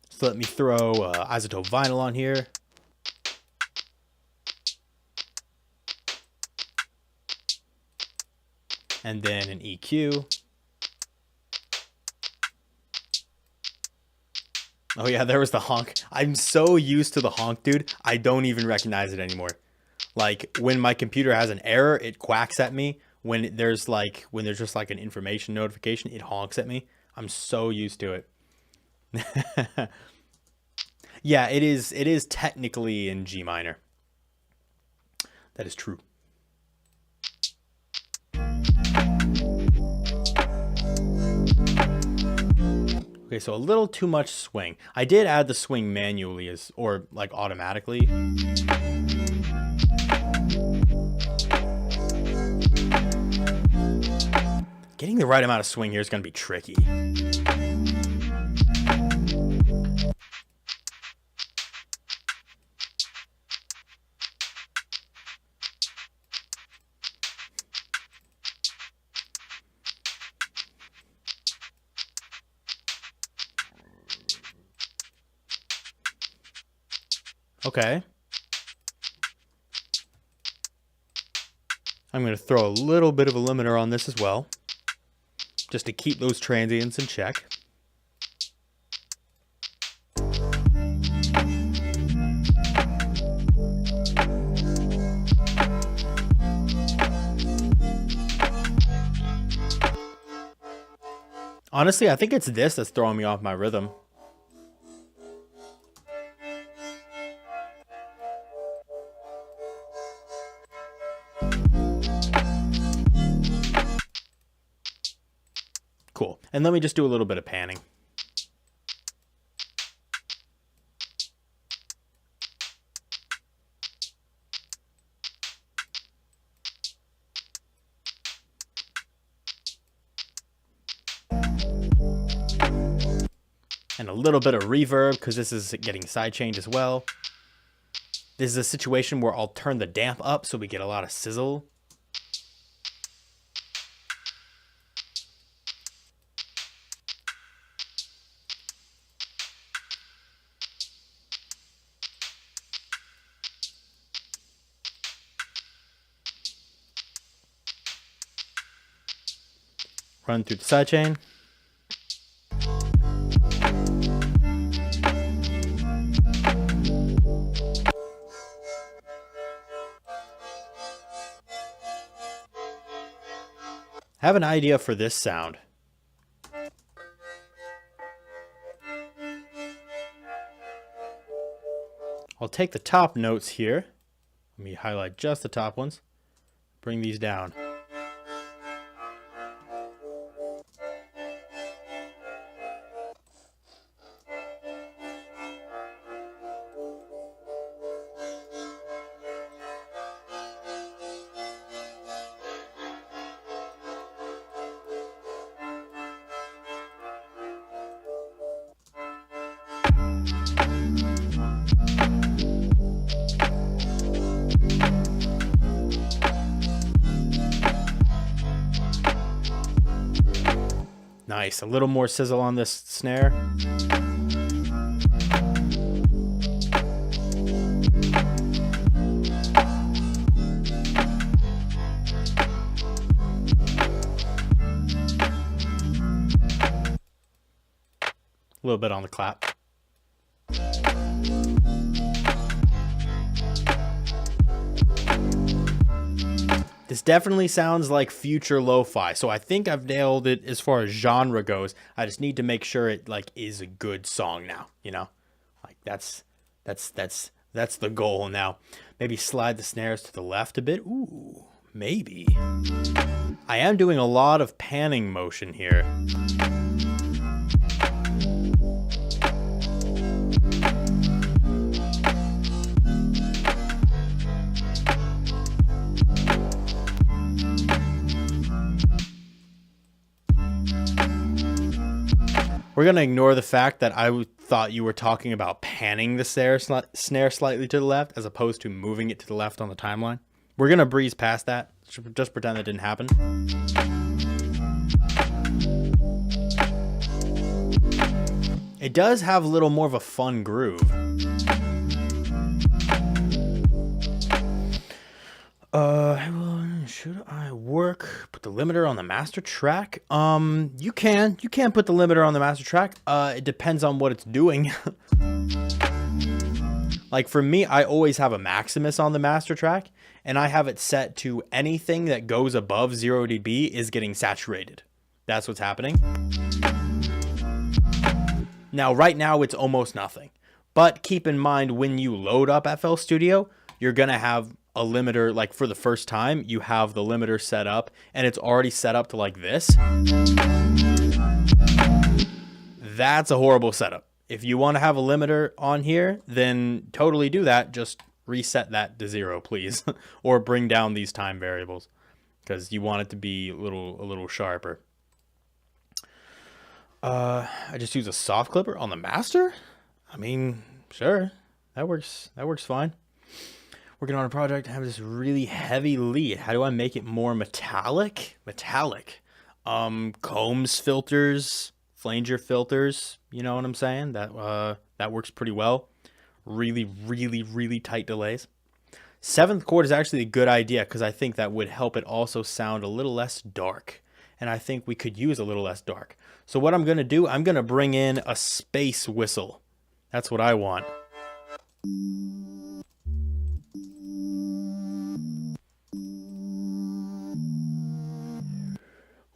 So let me throw isotope vinyl on here. And then an EQ. Oh yeah, there was the honk. I'm so used to the honk, dude. I don't even recognize it anymore. Like when my computer has an error, it quacks at me. When there's just like an information notification, it honks at me. I'm so used to it. Yeah, it is technically in G minor. That is true. Okay, so a little too much swing. I did add the swing manually or like automatically. Getting the right amount of swing here is going to be tricky. Okay. I'm going to throw a little bit of a limiter on this as well, just to keep those transients in check. Honestly, I think it's this that's throwing me off my rhythm. Cool. And let me just do a little bit of panning. And a little bit of reverb because this is getting sidechained as well. This is a situation where I'll turn the damp up so we get a lot of sizzle. Run through the sidechain. I have an idea for this sound. I'll take the top notes here. Let me highlight just the top ones. Bring these down. Nice. A little more sizzle on this snare. A little bit on the clap. This definitely sounds like future lo-fi, so I think I've nailed it as far as genre goes. I just need to make sure it like is a good song now, you know? Like that's the goal now. Maybe slide the snares to the left a bit. Ooh, maybe. I am doing a lot of panning motion here. We're going to ignore the fact that I thought you were talking about panning the snare slightly to the left as opposed to moving it to the left on the timeline. We're going to breeze past that. Just pretend that didn't happen. It does have a little more of a fun groove. Should I put the limiter on the master track? You can put the limiter on the master track. It depends on what it's doing. Like for me, I always have a Maximus on the master track, and I have it set to anything that goes above 0 dB is getting saturated. That's what's happening. Now, right now, it's almost nothing. But keep in mind, when you load up FL Studio, you're going to have a limiter, like for the first time, you have the limiter set up, and it's already set up to like this. That's a horrible setup. If you want to have a limiter on here, then totally do that. Just reset that to 0, please. Or bring down these time variables, because you want it to be a little sharper. I just use a soft clipper on the master. I mean, sure, that works fine. Working on a project, I have this really heavy lead. How do I make it more metallic? Combs filters, flanger filters, you know what I'm saying? That works pretty well. Really tight delays. 7th chord is actually a good idea because I think that would help it also sound a little less dark. And I think we could use a little less dark. So what I'm going to do, I'm going to bring in a space whistle. That's what I want.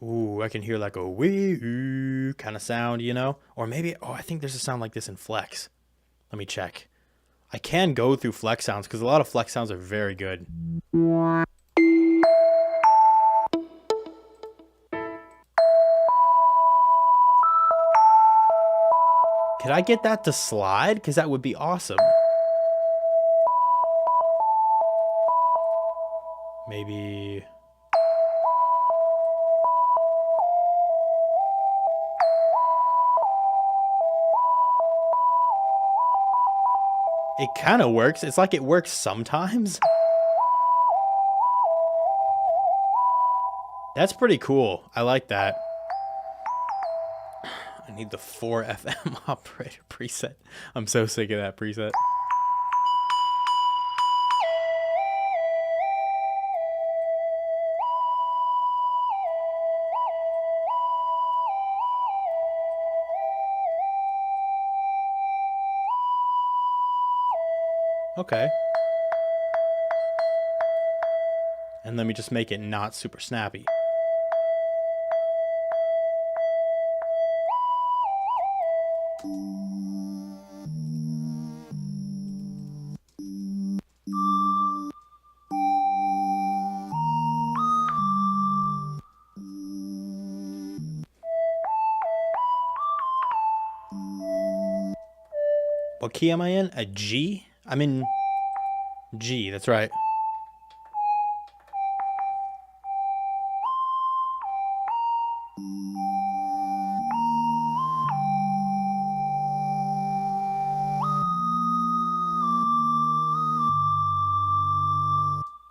Ooh, I can hear like a wee kind of sound, you know? Or maybe, I think there's a sound like this in Flex. Let me check. I can go through Flex sounds because a lot of Flex sounds are very good. Could I get that to slide? Because that would be awesome. Maybe... It kind of works. It's like it works sometimes. That's pretty cool. I like that. I need the 4 FM operator preset. I'm so sick of that preset. Okay. And let me just make it not super snappy. What key am I in? A G? I'm in G, that's right.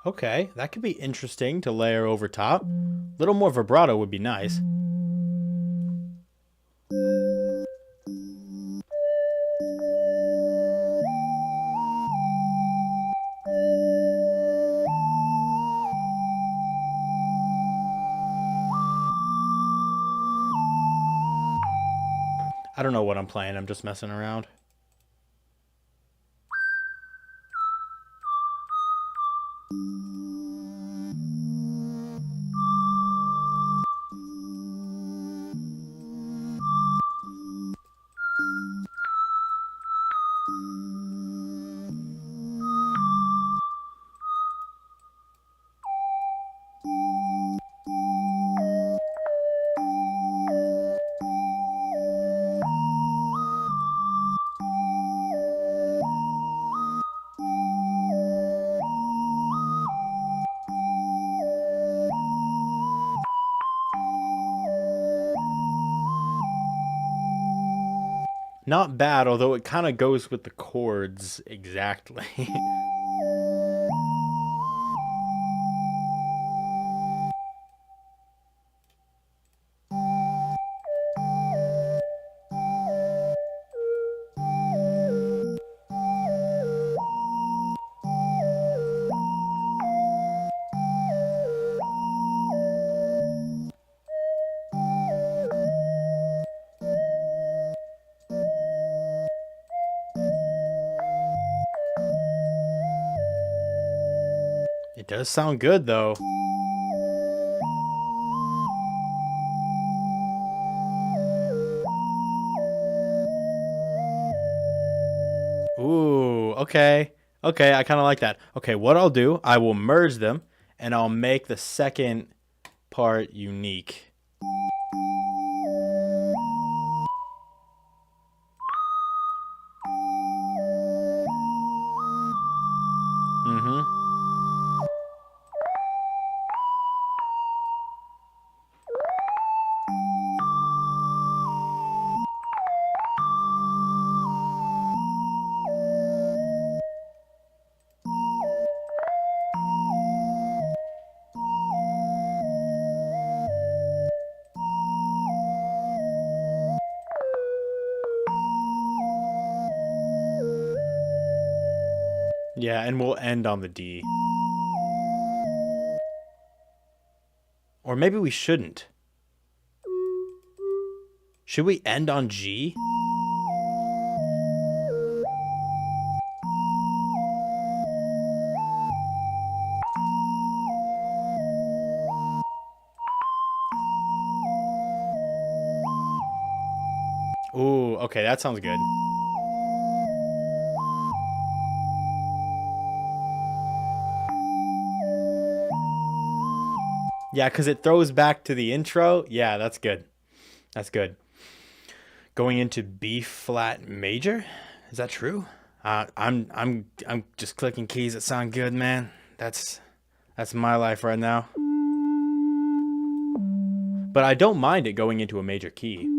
Okay, that could be interesting to layer over top. A little more vibrato would be nice. I don't know what I'm playing. I'm just messing around. Not bad, although it kind of goes with the chords exactly. It does sound good, though. Ooh, okay. Okay, I kind of like that. Okay, what I'll do, I will merge them, and I'll make the second part unique. Mm-hmm. Yeah, and we'll end on the D. Or maybe we shouldn't. Should we end on G? Ooh, okay, that sounds good. Yeah, because it throws back to the intro. Yeah, that's good. That's good. Going into B flat major? Is that true? I'm just clicking keys that sound good, man. That's my life right now. But I don't mind it going into a major key.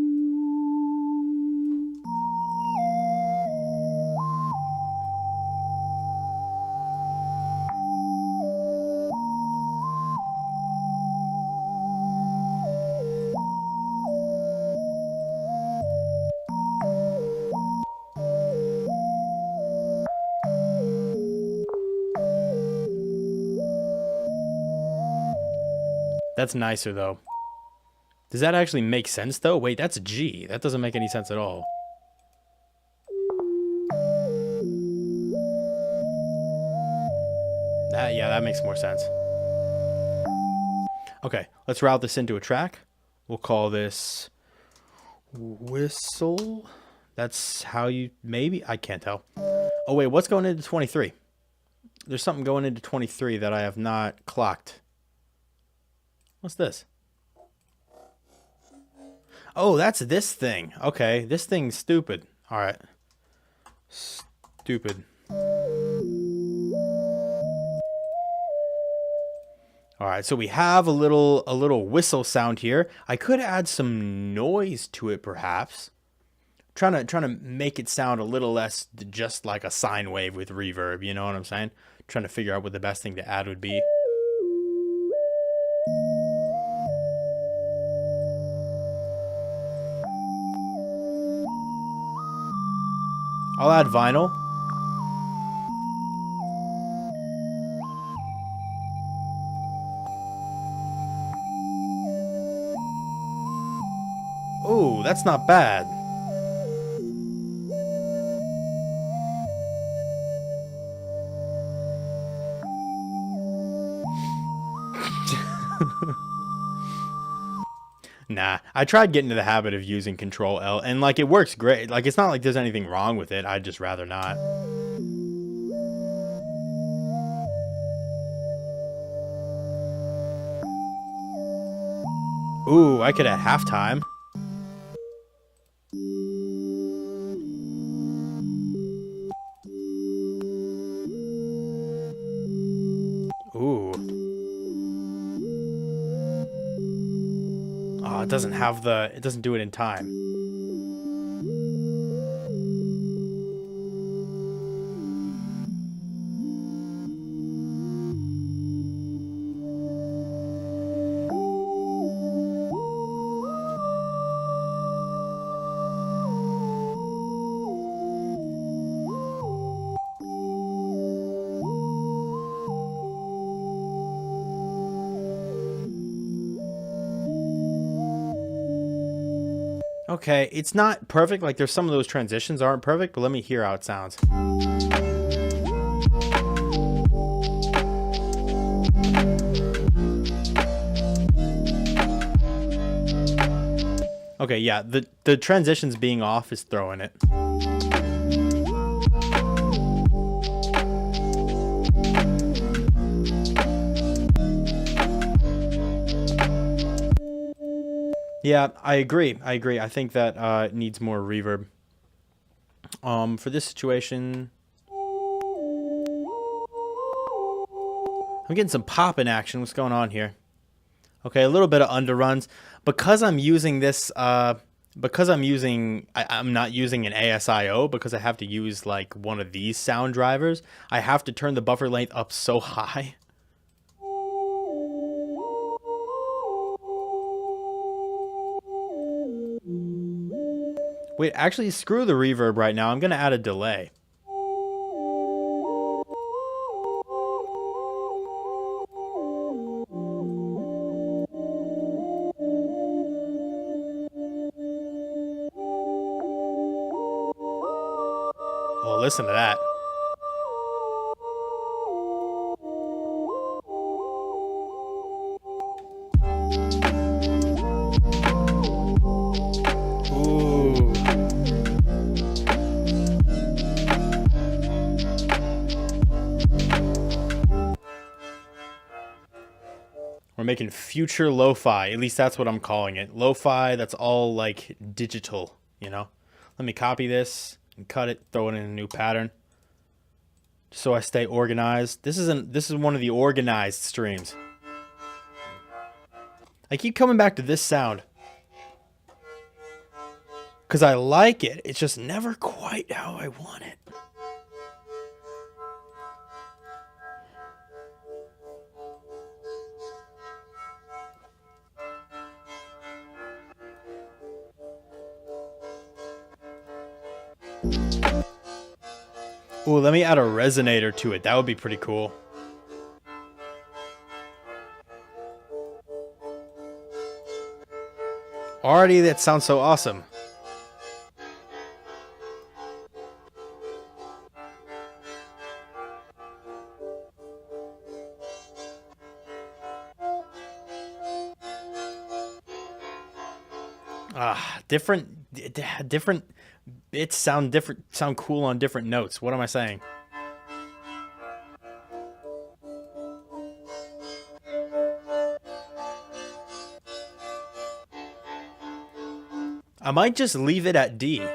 That's nicer, though. Does that actually make sense, though? Wait, that's G. That doesn't make any sense at all. Yeah, that makes more sense. Okay, let's route this into a track. We'll call this Whistle. That's how you... Maybe? I can't tell. Oh, wait, what's going into 23? There's something going into 23 that I have not clocked. What's this? Oh, that's this thing. Okay, this thing's stupid. All right. Stupid. All right, so we have a little whistle sound here. I could add some noise to it, perhaps. Trying to make it sound a little less just like a sine wave with reverb. You know what I'm saying? Trying to figure out what the best thing to add would be. I'll add vinyl. Ooh, that's not bad. Nah, I tried getting into the habit of using Control L, and like it works great. Like it's not like there's anything wrong with it. I'd just rather not. Ooh, I could at halftime. Ooh. Oh, it doesn't have the... It doesn't do it in time. Okay, it's not perfect. Like, there's some of those transitions aren't perfect, but let me hear how it sounds. Okay, yeah, the transitions being off is throwing it. Yeah, I agree. I think that it needs more reverb. For this situation, I'm getting some pop in action. What's going on here? Okay, a little bit of underruns. Because I'm using this, I'm not using an ASIO because I have to use like one of these sound drivers. I have to turn the buffer length up so high. Wait, actually, screw the reverb right now. I'm going to add a delay. Oh, listen to that. We're making future lo-fi. At least that's what I'm calling it. Lo-fi, that's all like digital, you know? Let me copy this and cut it, throw it in a new pattern. So I stay organized. This is one of the organized streams. I keep coming back to this sound. Because I like it. It's just never quite how I want it. Ooh, let me add a resonator to it. That would be pretty cool. Already, that sounds so awesome. Different bits sound cool on different notes. What am I saying? I might just leave it at D.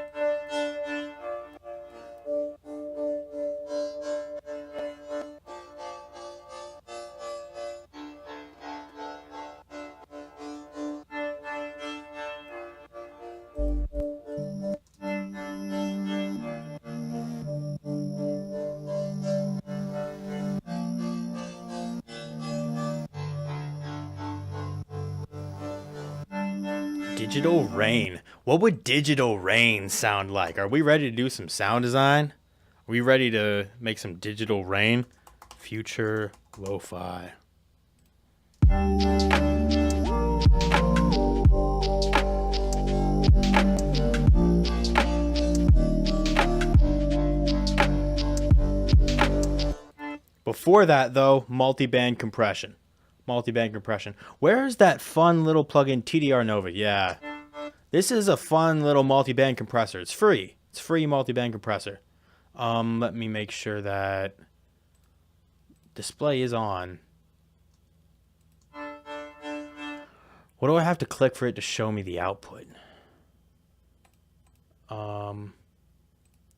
Digital rain. What would digital rain sound like? Are we ready to do some sound design? Are we ready to make some digital rain? Future lo-fi. Before that, though, multi-band compression. multi-band compression. Where's that fun little plugin TDR Nova? Yeah. This is a fun little multi-band compressor. It's free. It's free multi-band compressor. Let me make sure that display is on. What do I have to click for it to show me the output?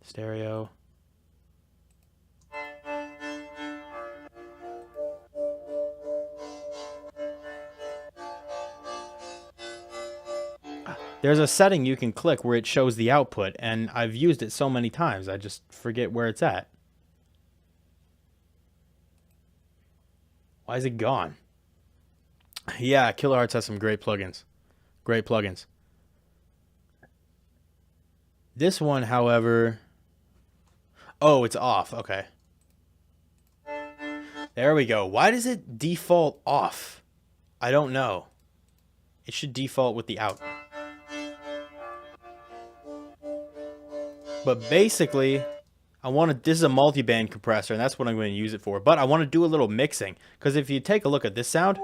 Stereo. There's a setting you can click where it shows the output, and I've used it so many times, I just forget where it's at. Why is it gone? Yeah, Kilohertz has some great plugins. Great plugins. This one, however... Oh, it's off. Okay. There we go. Why does it default off? I don't know. It should default with the out. But basically, I want to... This is a multi-band compressor, and that's what I'm going to use it for. But I want to do a little mixing. Because if you take a look at this sound...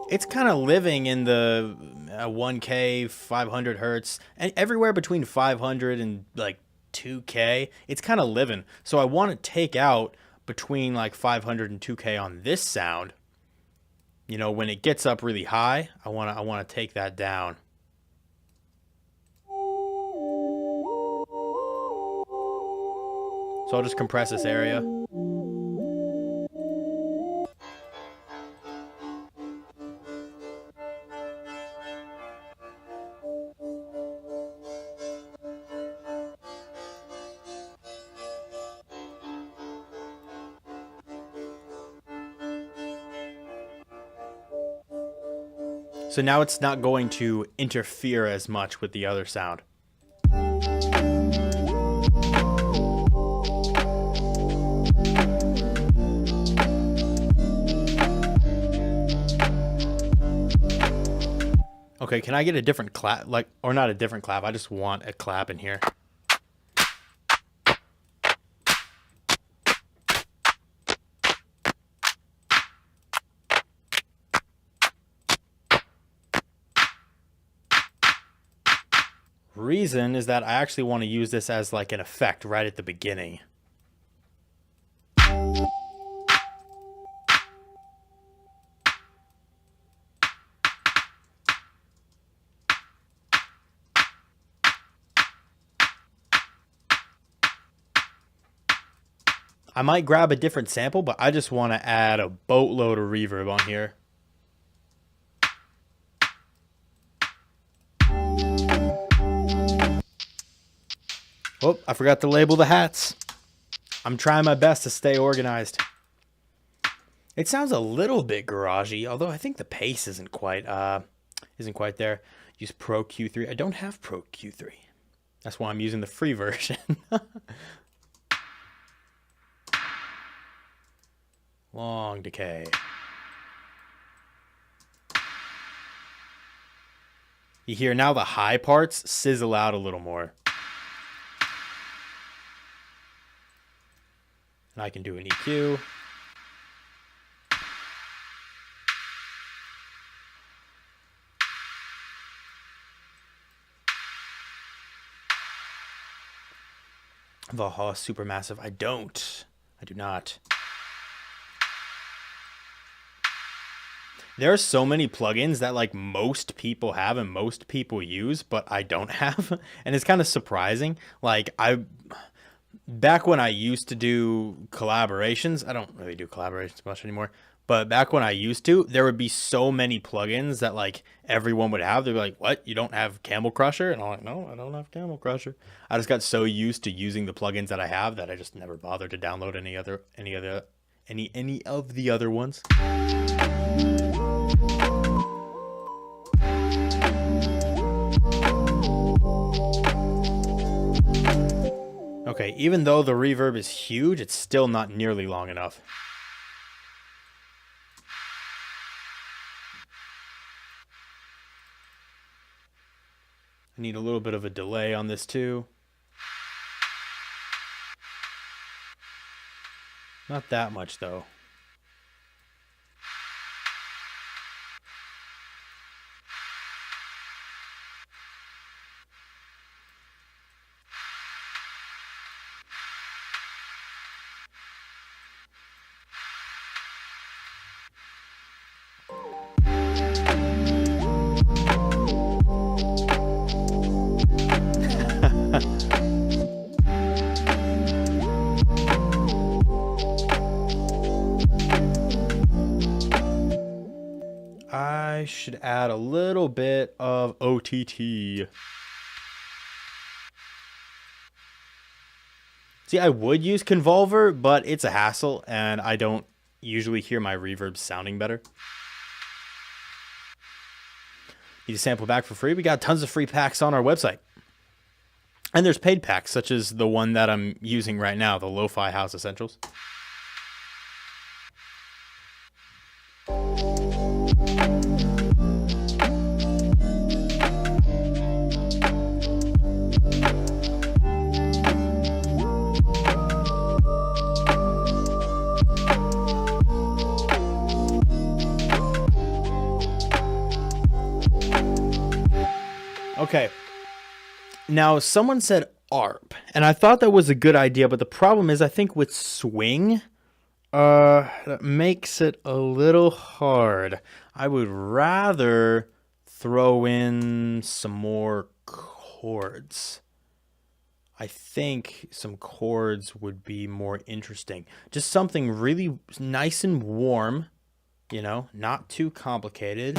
It's kind of living in the 1K, 500 hertz, and everywhere between 500 and like 2K. It's kind of living. So I want to take out between like 500 and 2K on this sound. You know, when it gets up really high, I want to take that down. So I'll just compress this area. So now it's not going to interfere as much with the other sound. Okay, can I get a different clap? Like, or not a different clap. I just want a clap in here. Reason is that I actually want to use this as like an effect right at the beginning. I might grab a different sample, but I just want to add a boatload of reverb on here. Oh, I forgot to label the hats. I'm trying my best to stay organized. It sounds a little bit garagey, although I think the pace isn't quite there. Use Pro Q3. I don't have Pro Q3. That's why I'm using the free version. Long decay. You hear now the high parts sizzle out a little more. And I can do an EQ. Valhalla Supermassive. I do not. There are so many plugins that like most people have and most people use, but I don't have. And it's kind of surprising. Like back when I used to do collaborations, I don't really do collaborations much anymore, but back when I used to, there would be so many plugins that like everyone would have. They'd be like, what? You don't have Camel Crusher? And I'm like, no, I don't have Camel Crusher. I just got so used to using the plugins that I have that I just never bothered to download any of the other ones. Okay, even though the reverb is huge, it's still not nearly long enough. I need a little bit of a delay on this too. Not that much though. I should add a little bit of OTT. See, I would use Convolver, but it's a hassle, and I don't usually hear my reverb sounding better. Need a sample pack for free? We got tons of free packs on our website. And there's paid packs, such as the one that I'm using right now, the Lo-Fi House Essentials. Okay, now someone said ARP, and I thought that was a good idea, but the problem is I think with swing, that makes it a little hard. I would rather throw in some more chords. I think some chords would be more interesting. Just something really nice and warm, you know, not too complicated.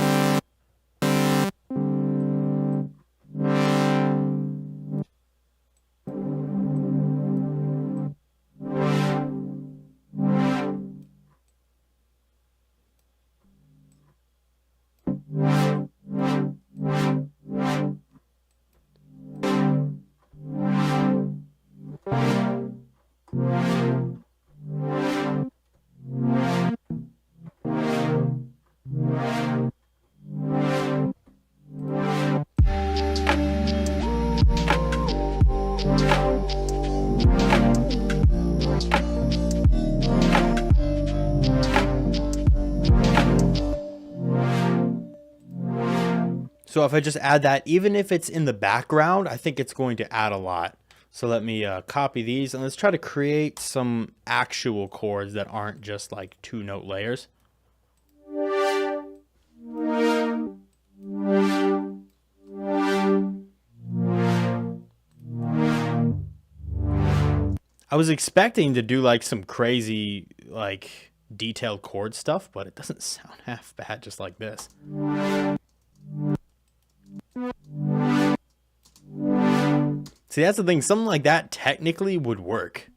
So if I just add that, even if it's in the background, I think it's going to add a lot. So let me copy these and let's try to create some actual chords that aren't just like 2-note layers. I was expecting to do like some crazy like detailed chord stuff, but it doesn't sound half bad just like this. See, that's the thing. Something like that technically would work.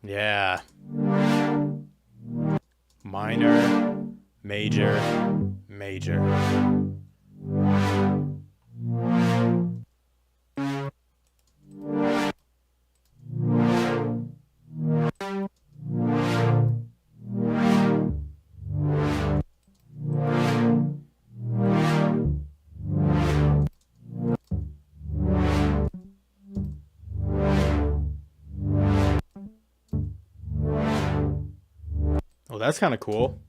Yeah. Minor, major, major. Oh, that's kind of cool.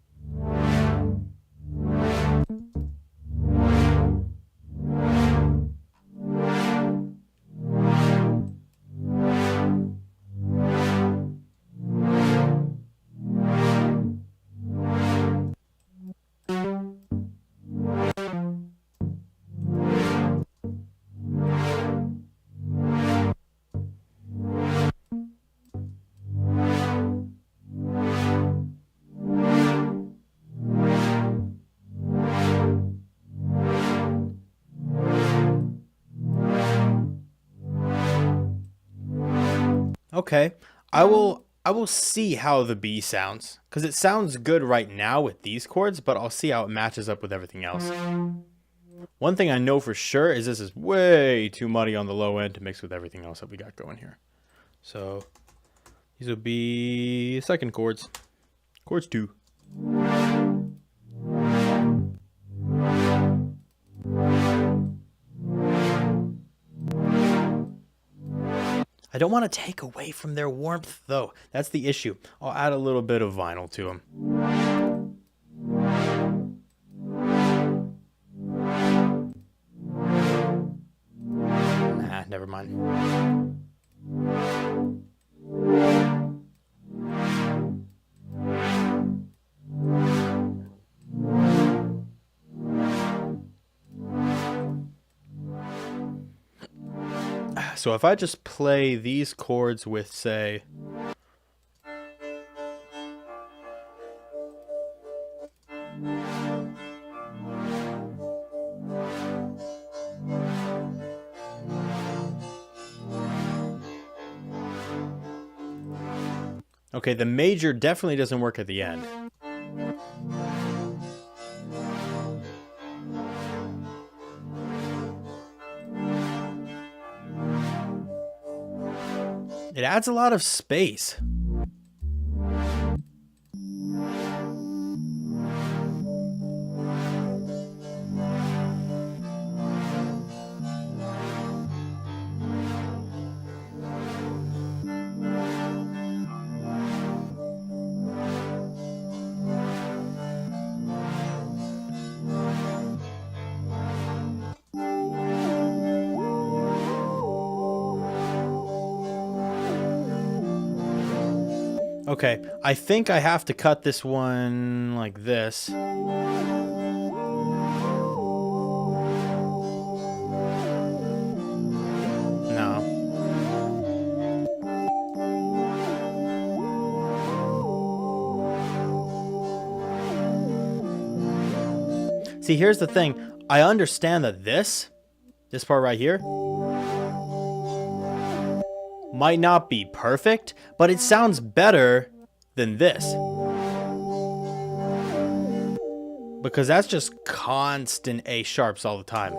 Okay, I will see how the B sounds, because it sounds good right now with these chords, but I'll see how it matches up with everything else. One thing I know for sure is this is way too muddy on the low end to mix with everything else that we got going here. So these will be second chords. Chords 2. I don't want to take away from their warmth, though. That's the issue. I'll add a little bit of vinyl to them. Nah, never mind. So if I just play these chords with, say, okay, the major definitely doesn't work at the end. It adds a lot of space. Okay, I think I have to cut this one like this. No. See, here's the thing. I understand that this part right here, might not be perfect, but it sounds better than this. Because that's just constant A sharps all the time.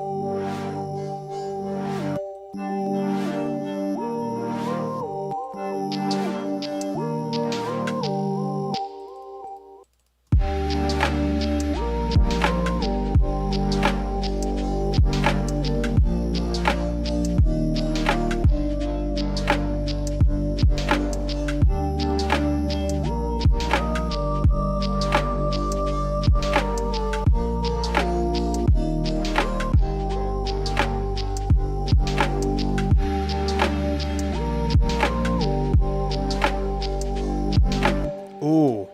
Ooh.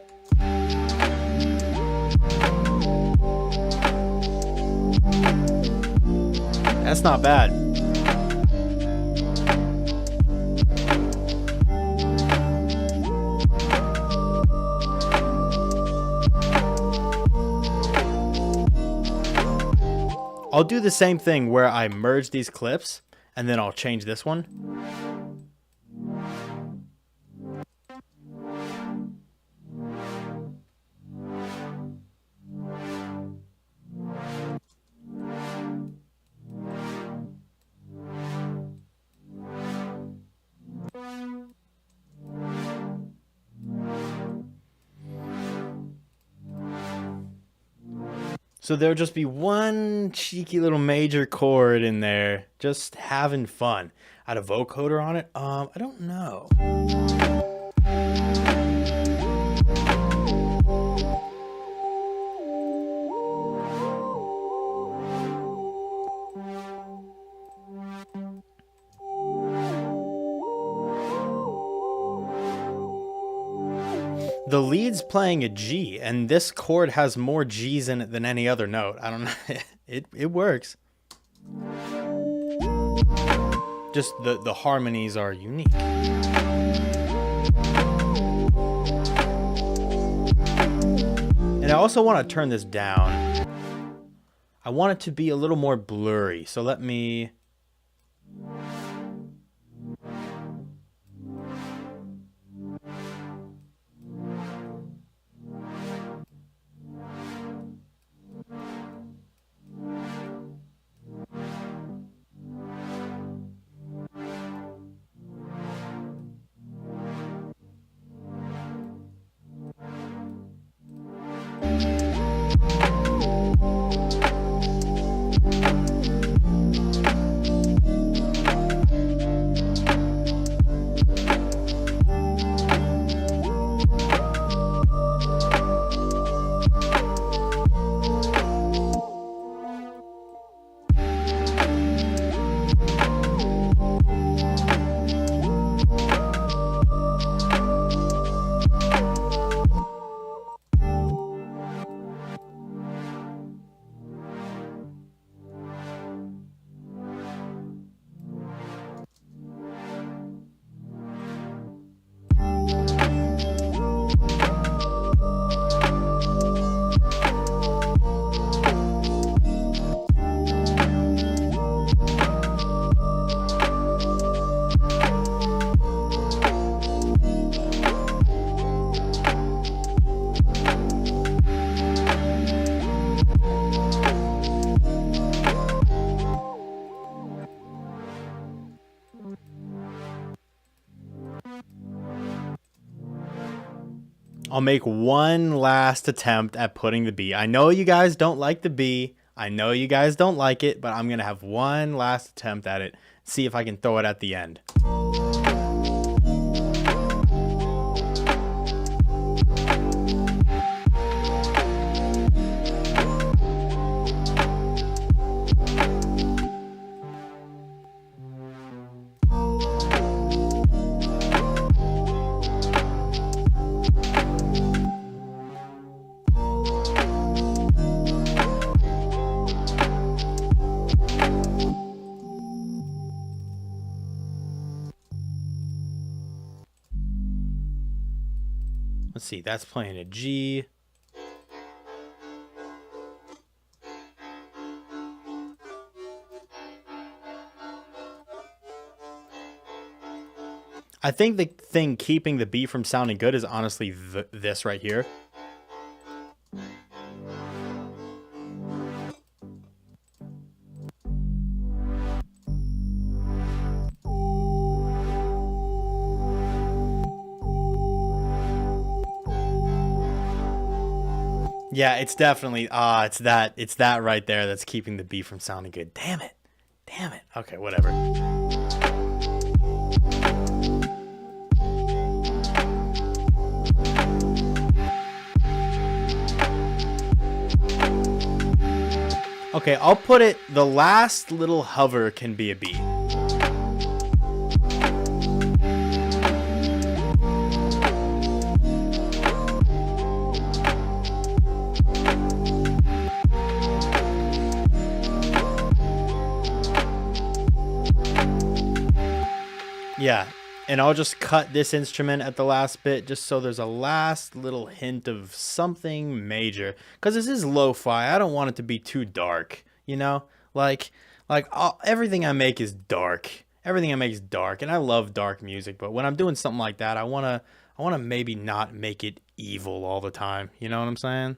That's not bad. I'll do the same thing where I merge these clips and then I'll change this one. So there'll just be one cheeky little major chord in there, just having fun. Add a vocoder on it? I don't know. The lead's playing a G, and this chord has more G's in it than any other note. I don't know. It works. Just the harmonies are unique. And I also want to turn this down. I want it to be a little more blurry. So let me... I'll make one last attempt at putting the B. I know you guys don't like the B. I know you guys don't like it, but I'm going to have one last attempt at it. See if I can throw it at the end. Let's see, that's playing a G. I think the thing keeping the B from sounding good is honestly this right here. Yeah, it's definitely, it's that right there that's keeping the B from sounding good. Damn it. Damn it. Okay, whatever. Okay, I'll put it, the last little hover can be a B. Yeah, and I'll just cut this instrument at the last bit just so there's a last little hint of something major. Because this is lo-fi, I don't want it to be too dark, you know? Like everything I make is dark. Everything I make is dark, and I love dark music, but when I'm doing something like that, I wanna maybe not make it evil all the time. You know what I'm saying?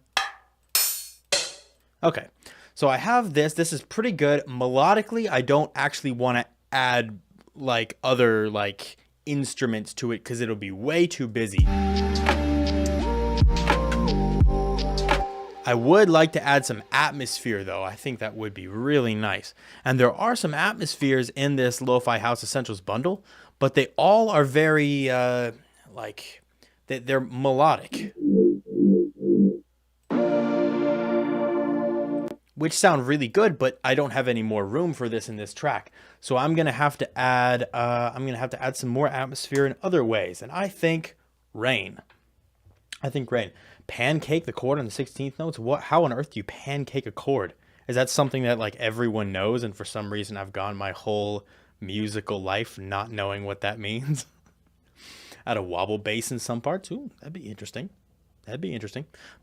Okay, so I have this. This is pretty good. Melodically, I don't actually want to add like other like instruments to it because it'll be way too busy. I would like to add some atmosphere though. I think that would be really nice. And there are some atmospheres in this Lo-Fi House Essentials bundle, but they all are very like they're melodic, which sound really good, but I don't have any more room for this in this track. So I'm gonna have to add some more atmosphere in other ways. And I think rain. Pancake the chord on the 16th notes. How on earth do you pancake a chord? Is that something that like everyone knows? And for some reason I've gone my whole musical life not knowing what that means. Add a wobble bass in some parts. Ooh, that'd be interesting.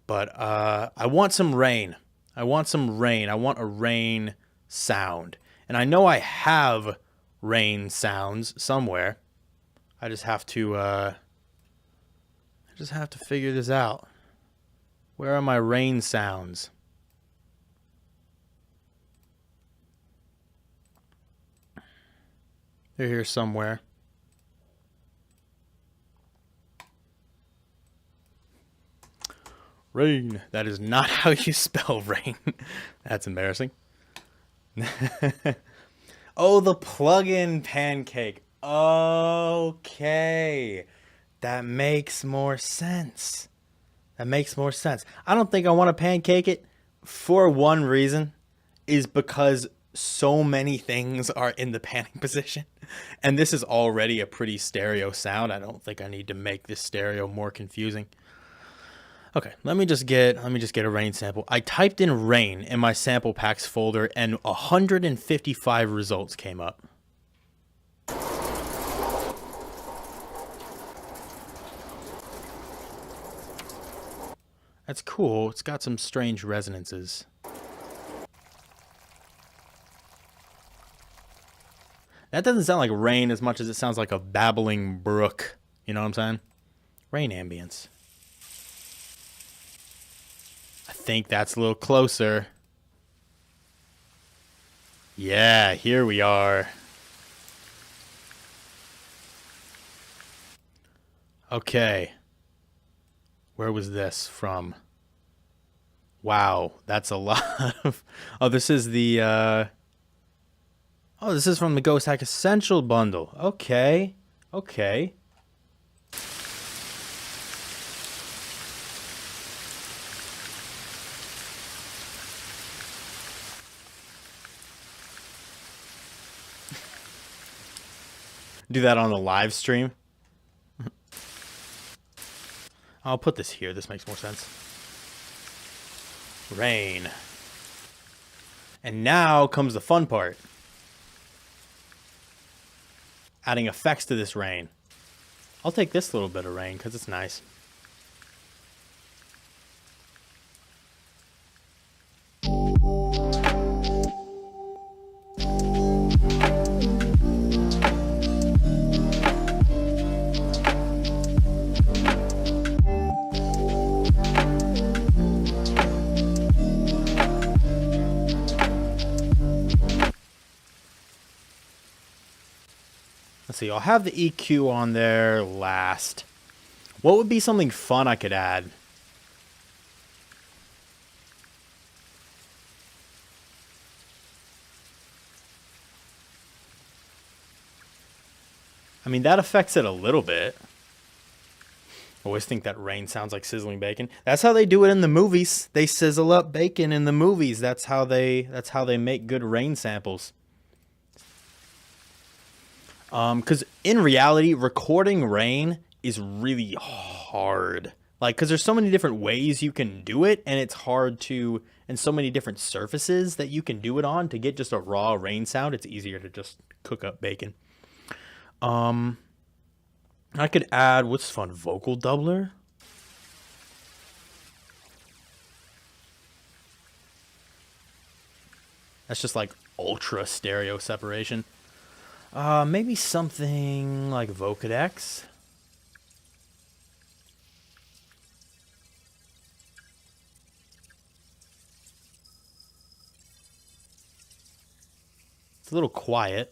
But I want some rain. I want a rain sound. And I know I have rain sounds somewhere. I just have to figure this out. Where are my rain sounds? They're here somewhere. Rain. That is not how you spell rain. That's embarrassing. Oh, the plug-in pancake. Okay. That makes more sense. I don't think I want to pancake it for one reason, is because so many things are in the panning position. And this is already a pretty stereo sound. I don't think I need to make this stereo more confusing. Okay, let me just get a rain sample. I typed in rain in my sample packs folder and 155 results came up. That's cool. It's got some strange resonances. That doesn't sound like rain as much as it sounds like a babbling brook. You know what I'm saying? Rain ambience. I think that's a little closer. Yeah, here we are. Okay. Where was this from? Wow, that's a lot of... Oh, this is the... Oh, this is from the Ghosthack Essential Bundle. Okay. Okay. Do that on a live stream. I'll put this here. This makes more sense. Rain. And now comes the fun part. Adding effects to this rain. I'll take this little bit of rain because it's nice. Let's see, I'll have the EQ on there last. What would be something fun I could add? I mean, that affects it a little bit. I always think that rain sounds like sizzling bacon. That's how they do it in the movies. They sizzle up bacon in the movies. That's how they make good rain samples. Because in reality, recording rain is really hard. Like, because there's so many different ways you can do it, and it's hard to, and so many different surfaces that you can do it on to get just a raw rain sound. It's easier to just cook up bacon. I could add, what's fun, vocal doubler? That's just like ultra stereo separation. Maybe something like Vocodex. It's a little quiet.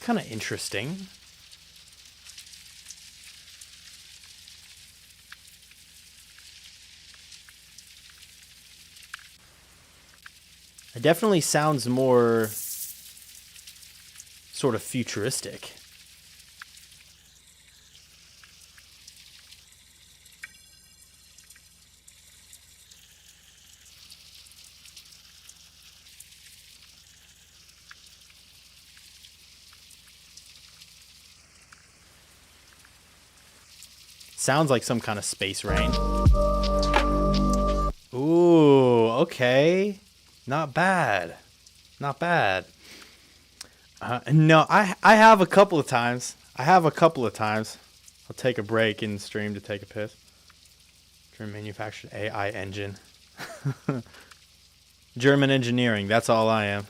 Kind of interesting. It definitely sounds more sort of futuristic. Sounds like some kind of space rain. Ooh, okay. Not bad. Not bad. No, I have a couple of times. I'll take a break in stream to take a piss. German manufactured AI engine. German engineering, that's all I am.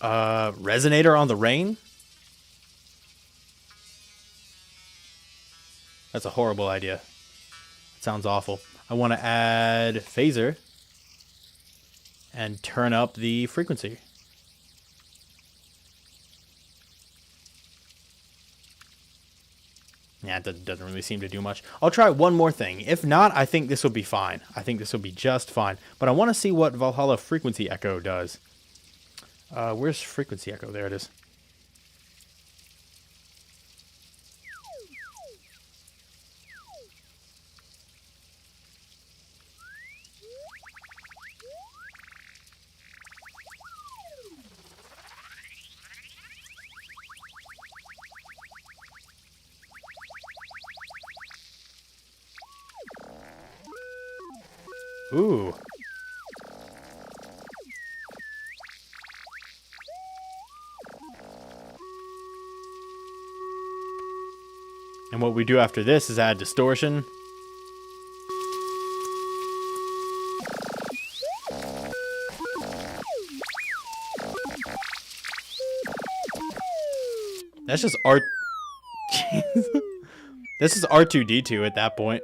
Resonator on the rain? That's a horrible idea. It sounds awful. I want to add phaser and turn up the frequency. Yeah, it doesn't really seem to do much. I'll try one more thing. If not, I think this will be fine. I think this will be just fine. But I want to see what Valhalla Frequency Echo does. Where's Frequency Echo? There it is. Ooh. And what we do after this is add distortion. That's just art. This is R2-D2 at that point.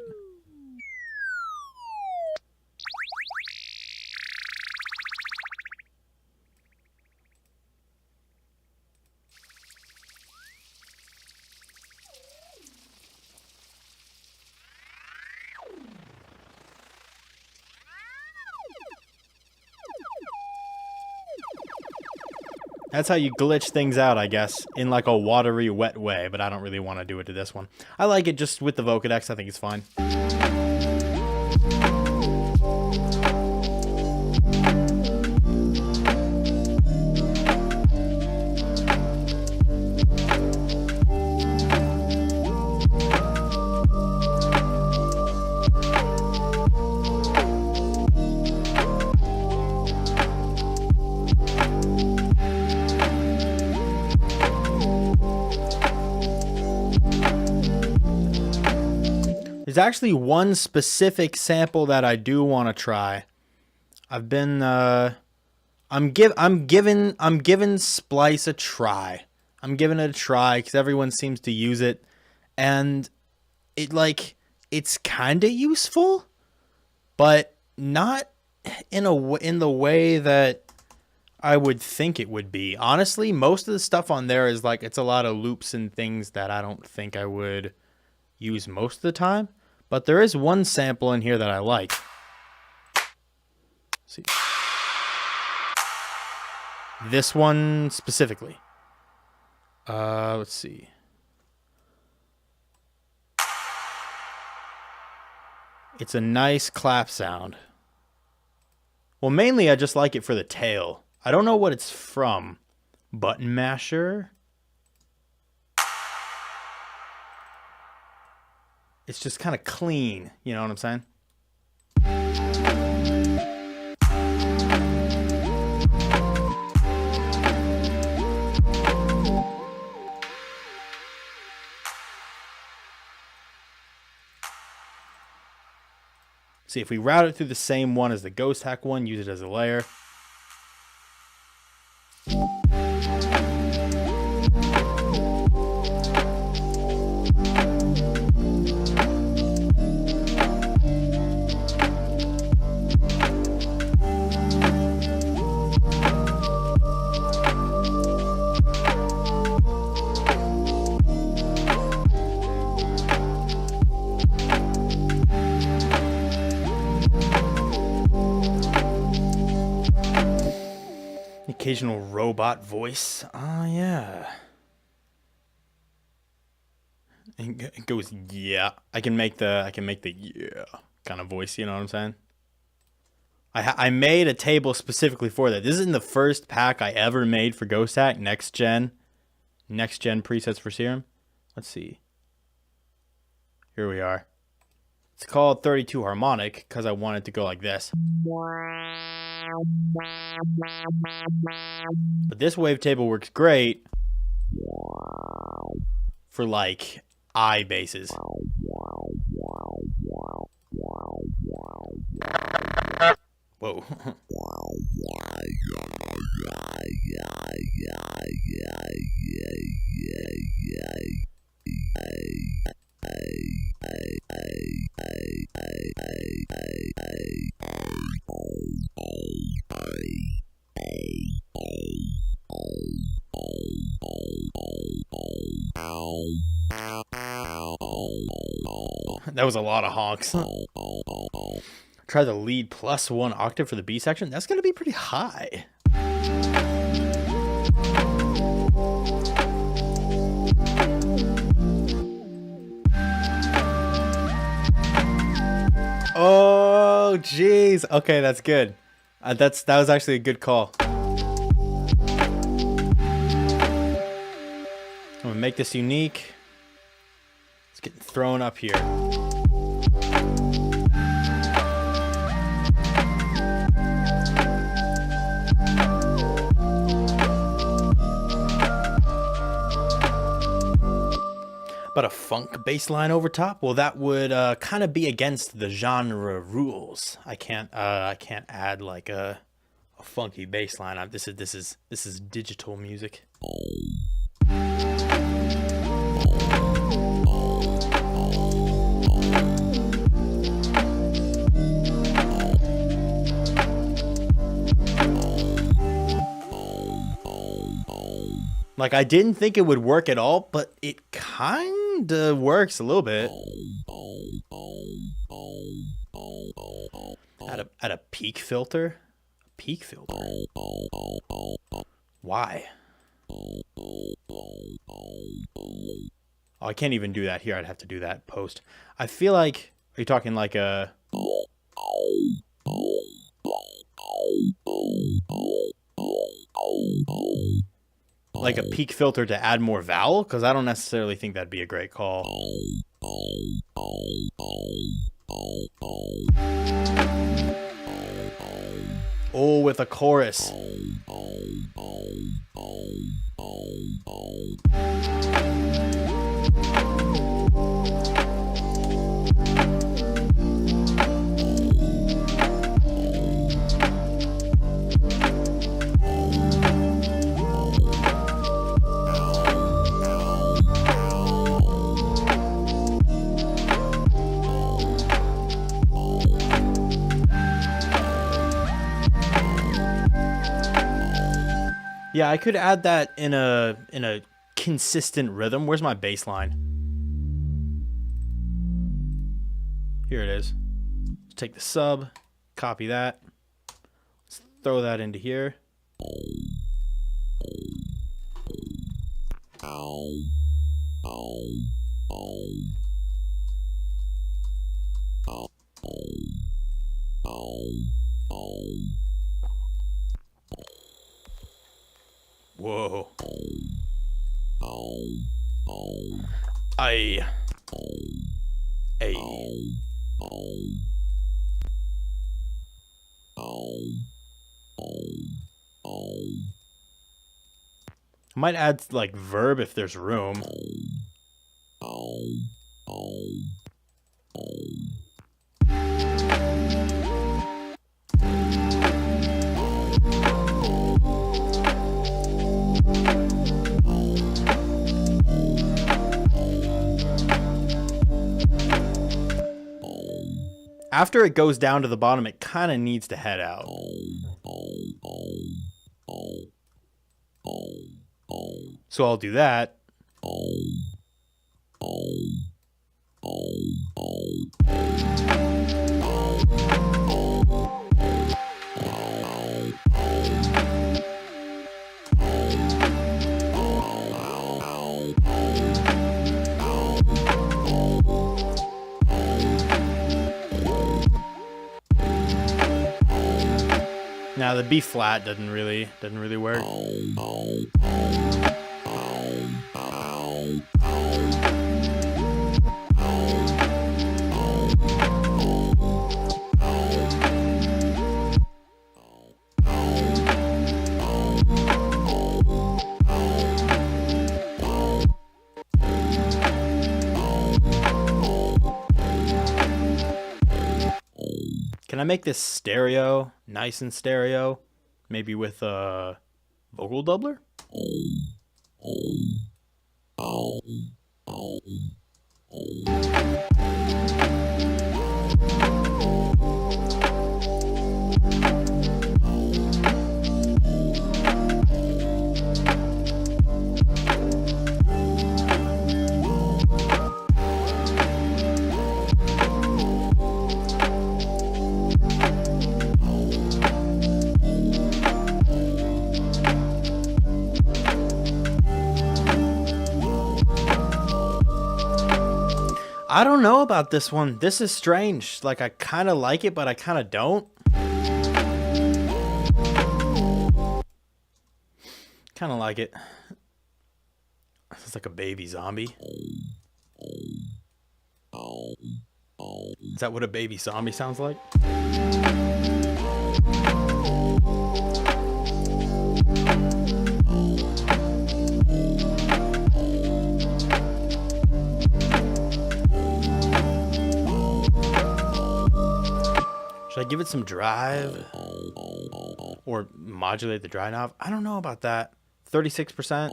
That's how you glitch things out, I guess, in like a watery, wet way, but I don't really want to do it to this one. I like it just with the Vocodex. I think it's fine. There's actually one specific sample that I do want to try. I've been I'm giving Splice a try. I'm giving it a try because everyone seems to use it, and it's kind of useful, but not in the way that I would think it would be. Honestly, most of the stuff on there is like it's a lot of loops and things that I don't think I would use most of the time. But there is one sample in here that I like. Let's see. This one specifically. Let's see. It's a nice clap sound. Well, mainly I just like it for the tail. I don't know what it's from. Button masher? It's just kind of clean, you know what I'm saying? See, if we route it through the same one as the Ghosthack one, use it as a layer. Occasional robot voice. Oh, yeah. It goes, yeah. I can make the yeah kind of voice, you know what I'm saying? I made a table specifically for that. This isn't the first pack I ever made for Ghosthack. Next gen presets for Serum. Let's see. Here we are. It's called 32 harmonic because I wanted to go like this. But this wavetable works great for like I basses. Whoa. That was a lot of honks. Try the lead plus 1 octave for the B section. That's going to be pretty high. Oh, jeez. Okay, that's good. That was actually a good call. I'm gonna make this unique. It's getting thrown up here. But a funk bass line over top, well, that would kind of be against the genre rules. I can't add like a funky bass line. This is digital music. Like, I didn't think it would work at all, but it kind of works a little bit. At a peak filter? Peak filter? Why? Oh, I can't even do that here. I'd have to do that post. I feel like... Are you talking like a... Like a peak filter to add more vowel? Because I don't necessarily think that'd be a great call. Oh, with a chorus. Yeah, I could add that in a consistent rhythm. Where's my bass line? Here it is. Let's take the sub, copy that. Let's throw that into here. Whoa. Ay. Ay. I might add like verb if there's room. After it goes down to the bottom, it kind of needs to head out. So I'll do that. Now the B flat doesn't really work. Can I make this stereo, nice and stereo? Maybe with a vocal doubler? I don't know about this one. This is strange. Like, I kind of like it, but I kind of don't. Kind of like it. It's like a baby zombie. Is that what a baby zombie sounds like? Should I give it some drive? Or modulate the dry knob? I don't know about that. 36%.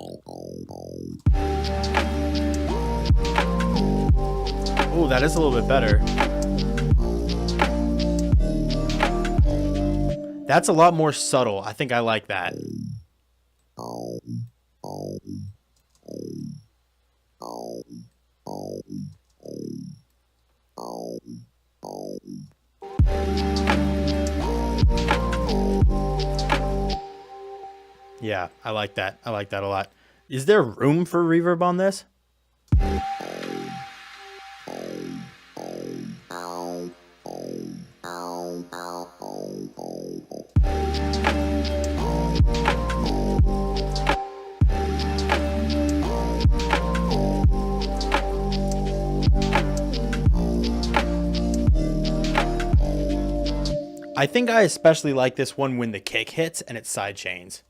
Oh, that is a little bit better. That's a lot more subtle. I think I like that. Yeah, I like that. I like that a lot. Is there room for reverb on this? I think I especially like this one when the kick hits and it sidechains.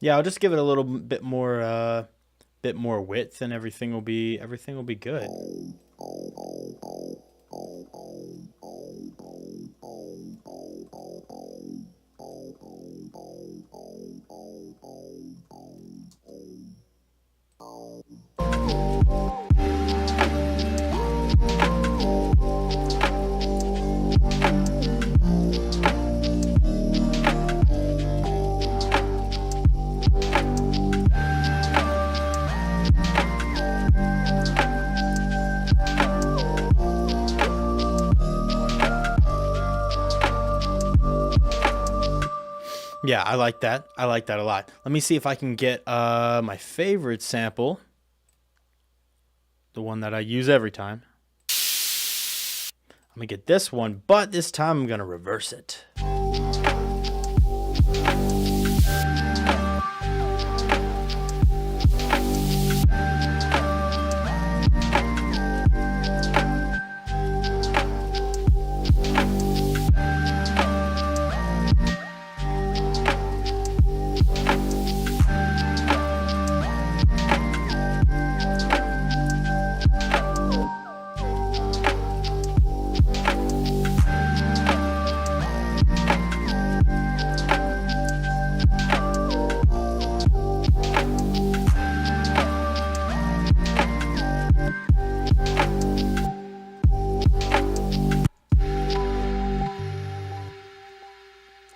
Yeah, I'll just give it a little bit more width, and everything will be good. Yeah, I like that. I like that a lot. Let me see if I can get my favorite sample. The one that I use every time. I'm going to get this one, but this time I'm going to reverse it.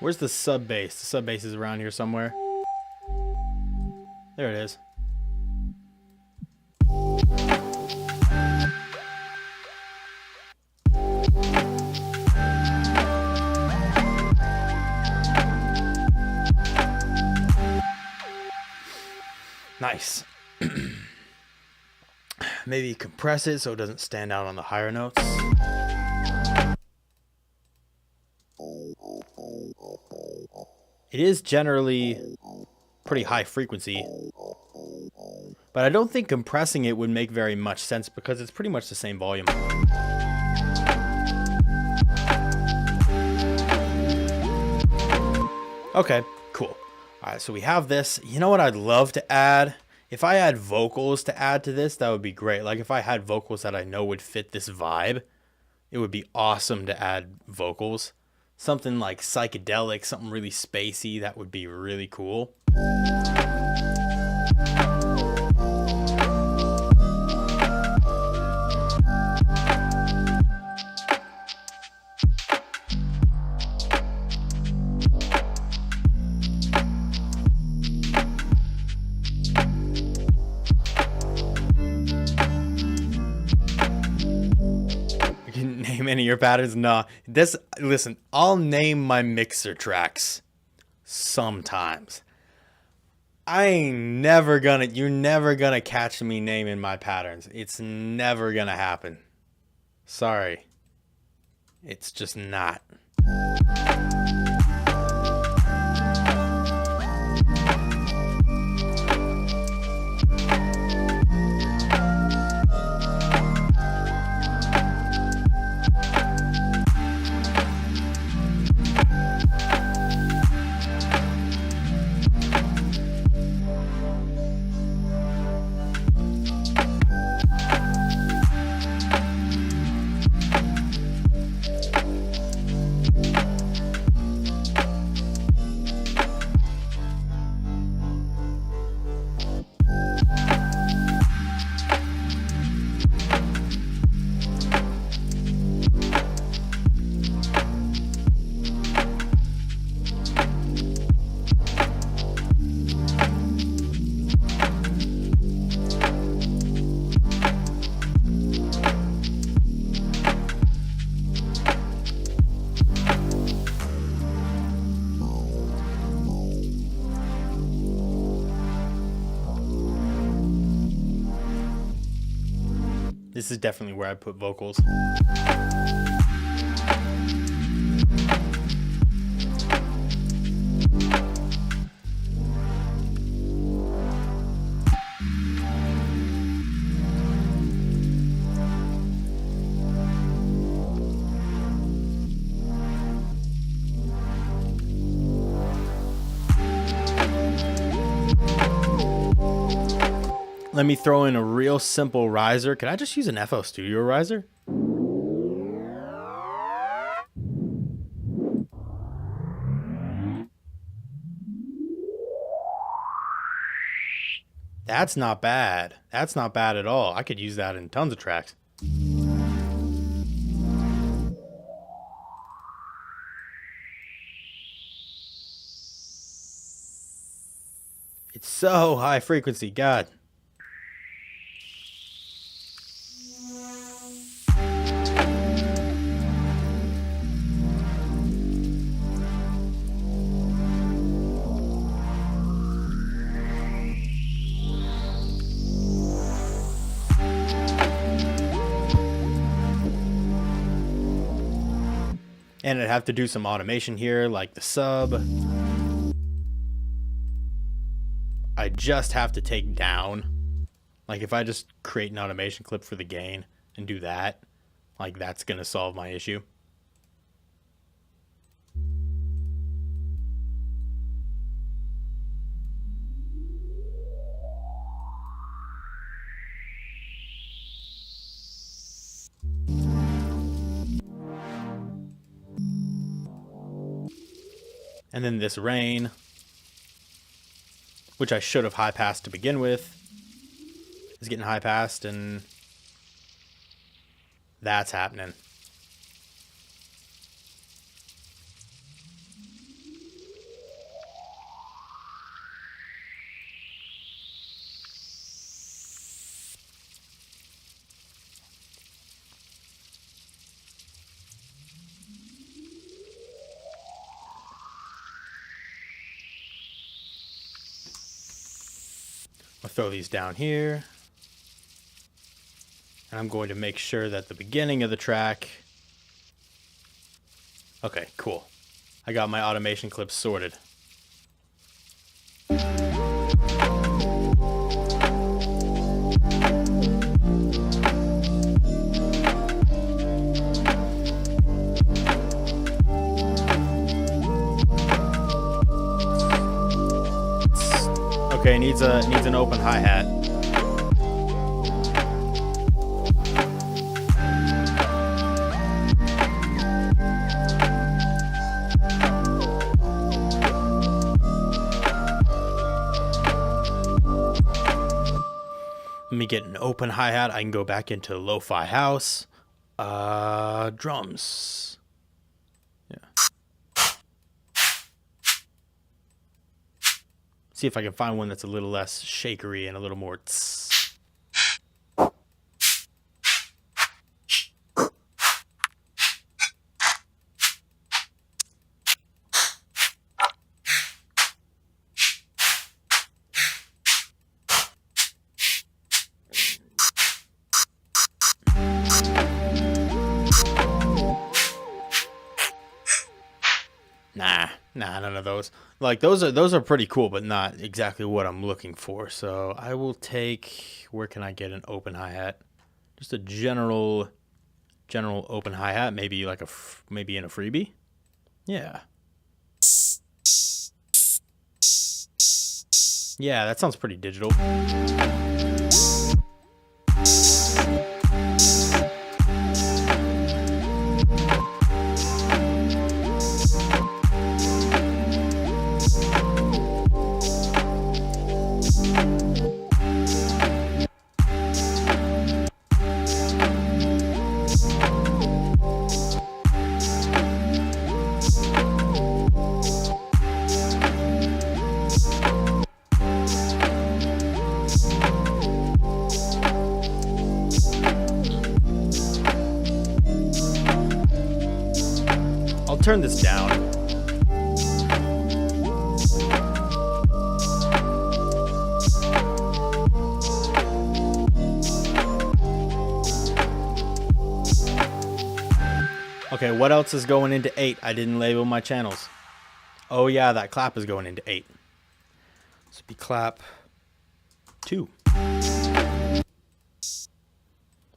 Where's the sub bass? The sub bass is around here somewhere. There it is. Nice. Maybe compress it so it doesn't stand out on the higher notes. It is generally pretty high frequency, but I don't think compressing it would make very much sense because it's pretty much the same volume. Okay, cool. All right, so we have this. You know what I'd love to add? If I had vocals to add to this, that would be great. Like if I had vocals that I know would fit this vibe, it would be awesome to add vocals. Something like psychedelic, something really spacey, that would be really cool. Any of your patterns? Nah. Listen, I'll name my mixer tracks sometimes. You're never gonna catch me naming my patterns. It's never gonna happen. Sorry. It's just not. This is definitely where I put vocals. Let me throw in a real simple riser. Can I just use an FL Studio riser? That's not bad. That's not bad at all. I could use that in tons of tracks. It's so high frequency, God. And I'd have to do some automation here, like the sub. I just have to take down. Like if I just create an automation clip for the gain and do that, like that's going to solve my issue. And then this rain, which I should have high passed to begin with, is getting high passed, and that's happening. I'll throw these down here. And I'm going to make sure that the beginning of the track... Okay, cool. I got my automation clips sorted. Okay, needs an open hi-hat. Let me get an open hi-hat. I can go back into Lo-Fi House. Drums. Yeah. See if I can find one that's a little less shakery and a little more tss. Nah, none of those. Like those are pretty cool, but not exactly what I'm looking for. So I will take, where can I get an open hi-hat? Just a general open hi-hat, maybe like maybe in a freebie. Yeah. Yeah, that sounds pretty digital. Turn this down. Okay, what else is going into 8? I didn't label my channels. Oh yeah, that clap is going into 8. This would be clap 2.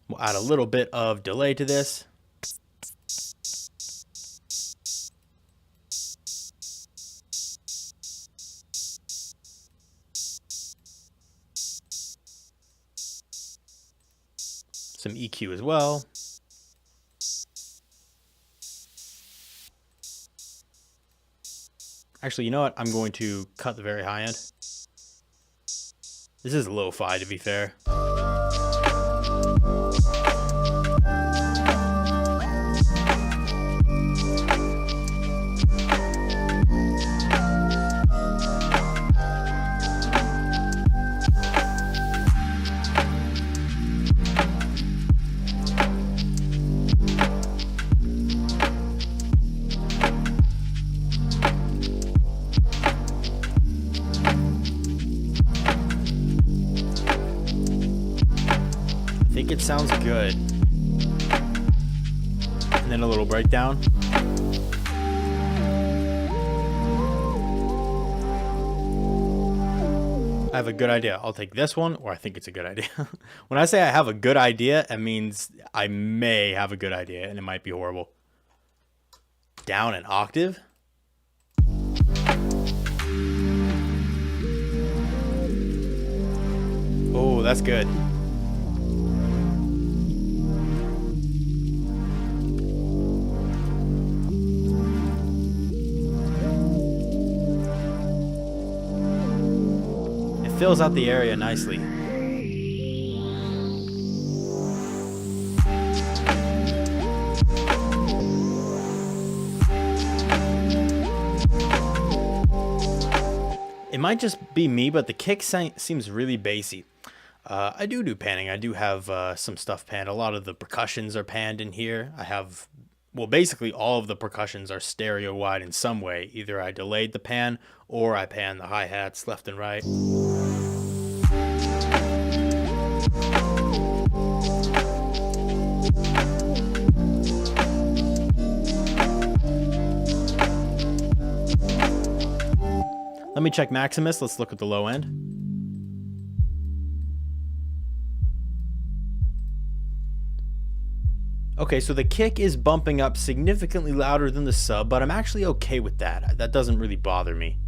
We'll add a little bit of delay to this. Some EQ as well. Actually, you know what? I'm going to cut the very high end. This is lo-fi, to be fair. I think it sounds good. And then a little breakdown. I have a good idea. I'll take this one, or I think it's a good idea. When I say I have a good idea, it means I may have a good idea, and it might be horrible. Down an octave. Oh, that's good. Fills out the area nicely. It might just be me, but the kick seems really bassy. I do panning. I do have some stuff panned. A lot of the percussions are panned in here. I have, well, basically all of the percussions are stereo wide in some way. Either I delayed the pan or I pan the hi-hats left and right. Let me check Maximus. Let's look at the low end. Okay, so the kick is bumping up significantly louder than the sub, but I'm actually okay with that. That doesn't really bother me.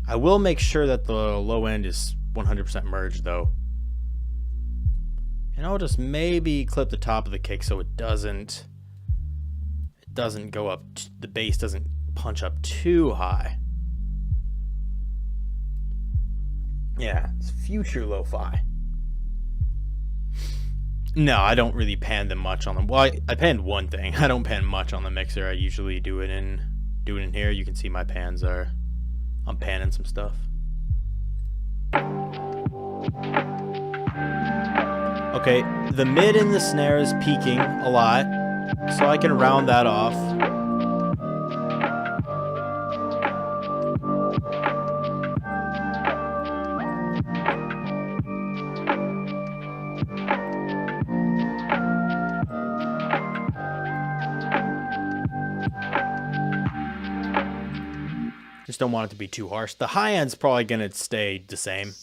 I will make sure that the low end is 100% merged though. And I'll just maybe clip the top of the kick so it doesn't go up, the bass doesn't punch up too high. Yeah, it's future lo-fi. No, I don't really pan them much on them. Well, I panned one thing. I don't pan much on the mixer. I usually do it in here. You can see my pans are, I'm panning some stuff. Okay, the mid and the snare is peaking a lot, so I can round that off. Just don't want it to be too harsh. The high end's probably going to stay the same.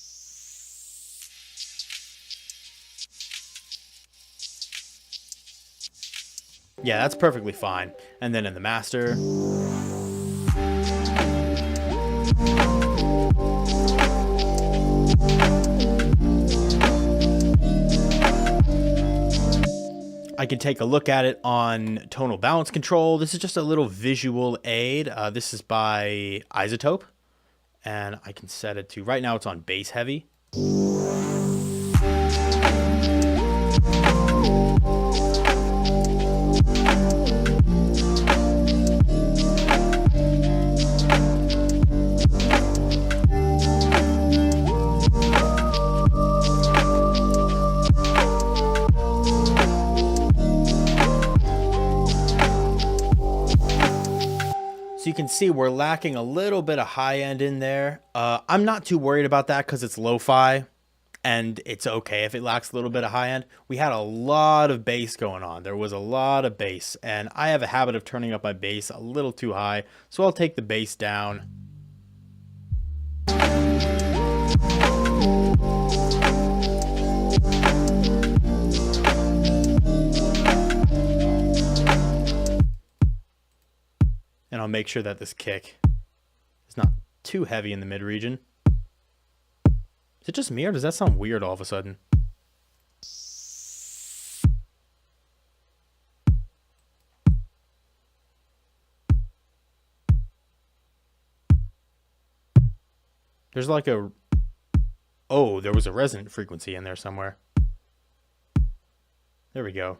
Yeah, that's perfectly fine. And then in the master, I can take a look at it on tonal balance control. This is just a little visual aid. This is by Isotope, and I can set it to, right now it's on bass heavy. So you can see we're lacking a little bit of high end in there. I'm not too worried about that because it's lo-fi. and it's okay if it lacks a little bit of high end. We had a lot of bass going on. There was a lot of bass, and I have a habit of turning up my bass a little too high, so I'll take the bass down. And I'll make sure that this kick is not too heavy in the mid region. Is it just me, or does that sound weird all of a sudden? There's like a... Oh, there was a resonant frequency in there somewhere. There we go.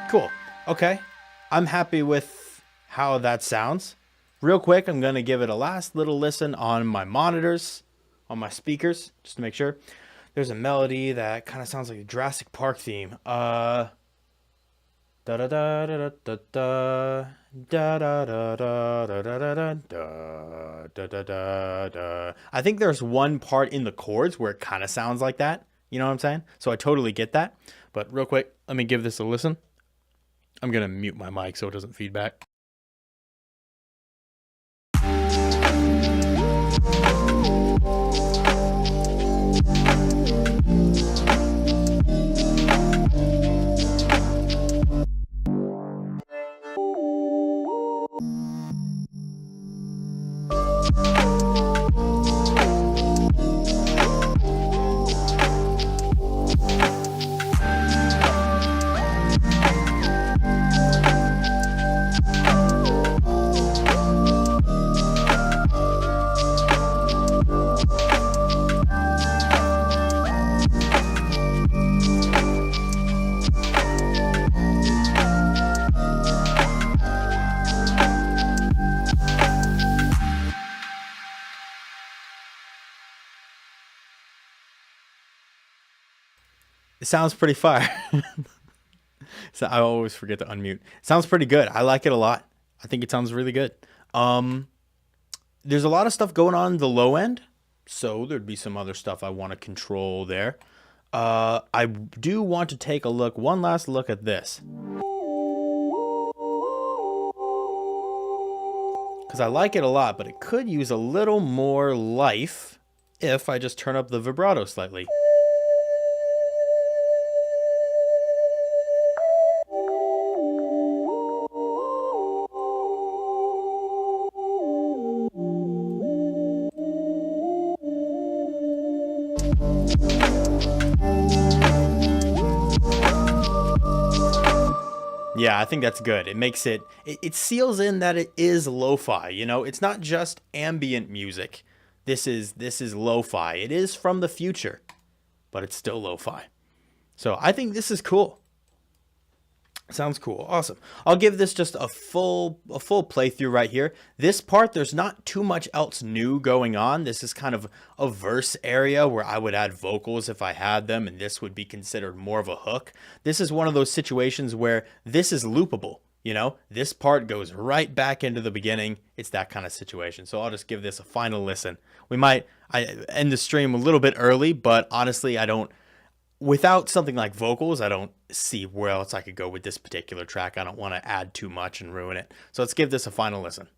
Cool. Okay. I'm happy with how that sounds. Real quick, I'm going to give it a last little listen on my monitors, on my speakers, just to make sure. There's a melody that kind of sounds like a Jurassic Park theme. Da da da da da da da da da da da da da da da da. I think there's one part in the chords where it kind of sounds like that. You know what I'm saying? So I totally get that. But real quick, let me give this a listen. I'm going to mute my mic so it doesn't feedback. It sounds pretty fire. So I always forget to unmute. It sounds pretty good. I like it a lot. I think it sounds really good. There's a lot of stuff going on the low end, so there'd be some other stuff I want to control there. I do want to take a look, one last look at this. Because I like it a lot, but it could use a little more life if I just turn up the vibrato slightly. Yeah, I think that's good. It makes it seals in that it is lo-fi, you know? It's not just ambient music. This is lo-fi. It is from the future, but it's still lo-fi. So I think this is cool. Sounds cool. Awesome. I'll give this just a full playthrough right here. This part, there's not too much else new going on. This is kind of a verse area where I would add vocals if I had them, and this would be considered more of a hook. This is one of those situations where this is loopable. You know, this part goes right back into the beginning. It's that kind of situation. So I'll just give this a final listen. I end the stream a little bit early, but honestly, without something like vocals, I don't see where else I could go with this particular track. I don't want to add too much and ruin it. So let's give this a final listen.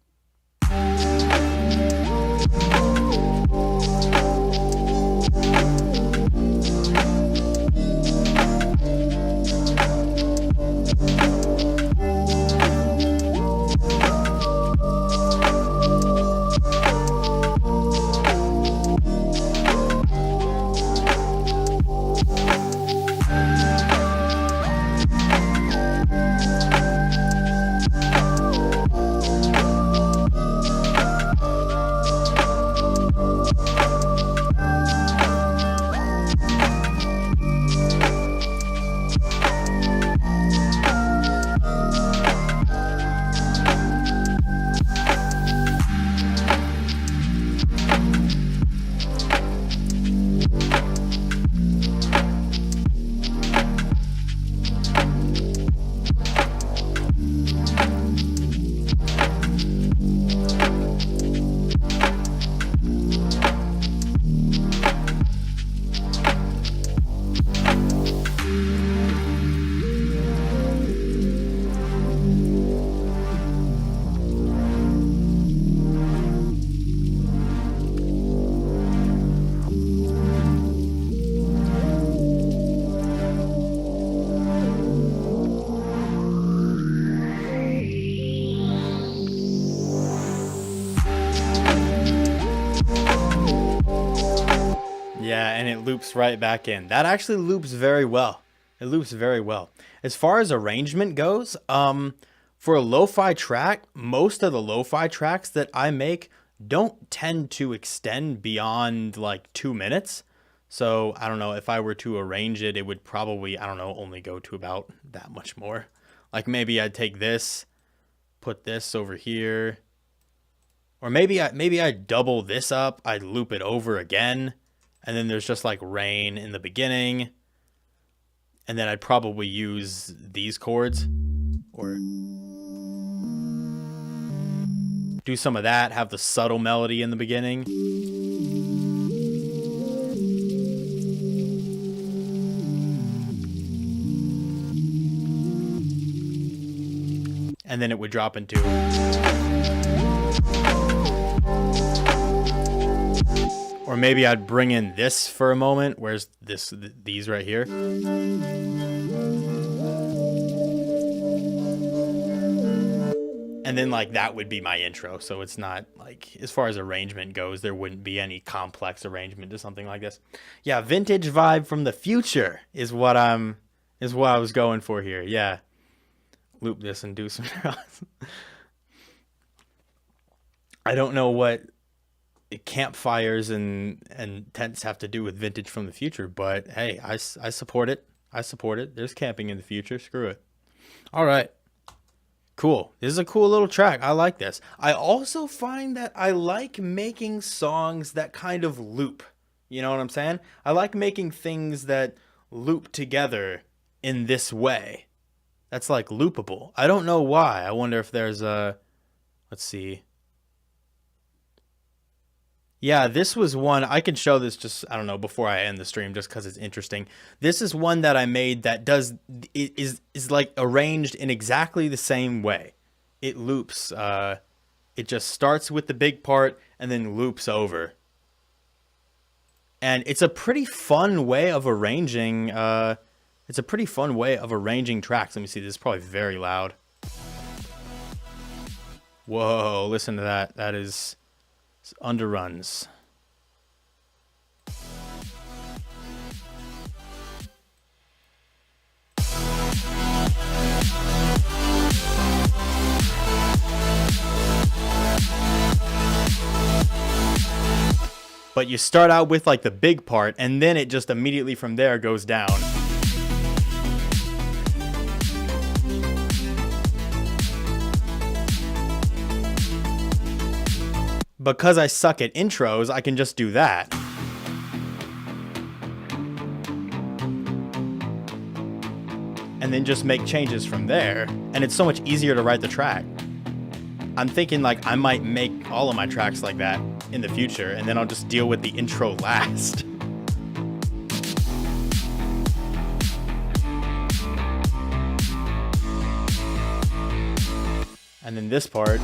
loops right back in. That actually loops very well. It loops very well. As far as arrangement goes, for a lo-fi track, most of the lo-fi tracks that I make don't tend to extend beyond like 2 minutes. So I don't know, if I were to arrange it, it would probably, I don't know, only go to about that much more. Like maybe I'd take this, put this over here, or maybe I'd double this up. I'd loop it over again, and then there's just like rain in the beginning, and then I'd probably use these chords, or do some of that, have the subtle melody in the beginning. And then it would drop into, or maybe I'd bring in this for a moment. Where's these right here? And then like that would be my intro. So it's not like, as far as arrangement goes, there wouldn't be any complex arrangement to something like this. Yeah, vintage vibe from the future is what I was going for here. Yeah. Loop this and do some I don't know what campfires and tents have to do with vintage from the future, but hey, I support it. I support it. There's camping in the future. Screw it. All right. Cool. This is a cool little track. I like this. I also find that I like making songs that kind of loop. You know what I'm saying? I like making things that loop together in this way. That's like loopable. I don't know why. I wonder if there's a, let's see. Yeah, this was one, I can show this just, I don't know, before I end the stream, just because it's interesting. This is one that I made that is like arranged in exactly the same way. It loops, it just starts with the big part and then loops over. And it's a pretty fun way of arranging, tracks. Let me see, this is probably very loud. Whoa, listen to that. That is underruns. But you start out with like the big part, and then it just immediately from there goes down. Because I suck at intros, I can just do that. And then just make changes from there. And it's so much easier to write the track. I'm thinking like I might make all of my tracks like that in the future, and then I'll just deal with the intro last. And then this part.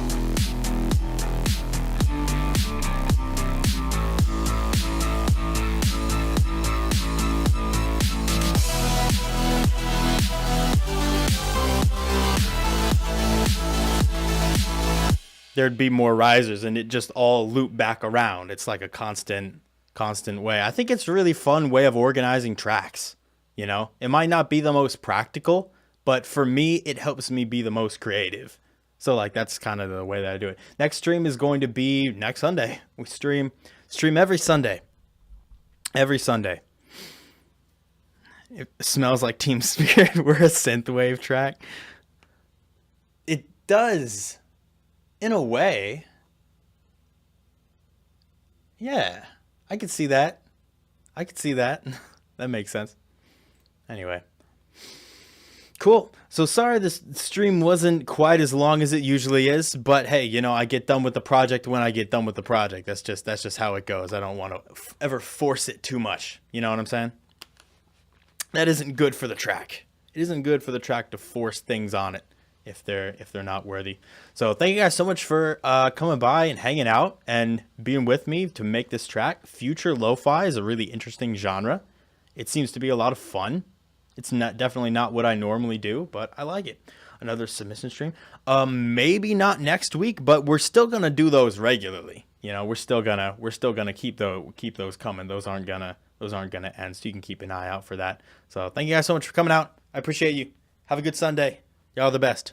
There'd be more risers and it just all loop back around. It's like a constant way. I think it's a really fun way of organizing tracks. You know, it might not be the most practical, but for me, it helps me be the most creative. So like, that's kind of the way that I do it. Next stream is going to be next Sunday. We stream every Sunday. Every Sunday. It smells like Team Spirit. We're a synthwave track. It does. In a way, yeah, I could see that. That makes sense. Anyway, cool. So sorry this stream wasn't quite as long as it usually is, but hey, you know, I get done with the project when I get done with the project. That's just how it goes. I don't want to ever force it too much. You know what I'm saying? That isn't good for the track. It isn't good for the track to force things on it if they're not worthy. So thank you guys so much for coming by and hanging out and being with me to make this track. Future lo-fi is a really interesting genre. It seems to be a lot of fun. It's definitely not what I normally do, but I like it. Another submission stream. Maybe not next week, but we're still gonna do those regularly. You know, we're still gonna keep those coming. Those aren't gonna those aren't going to end. So you can keep an eye out for that. So thank you guys so much for coming out. I appreciate you. Have a good Sunday. Y'all are the best.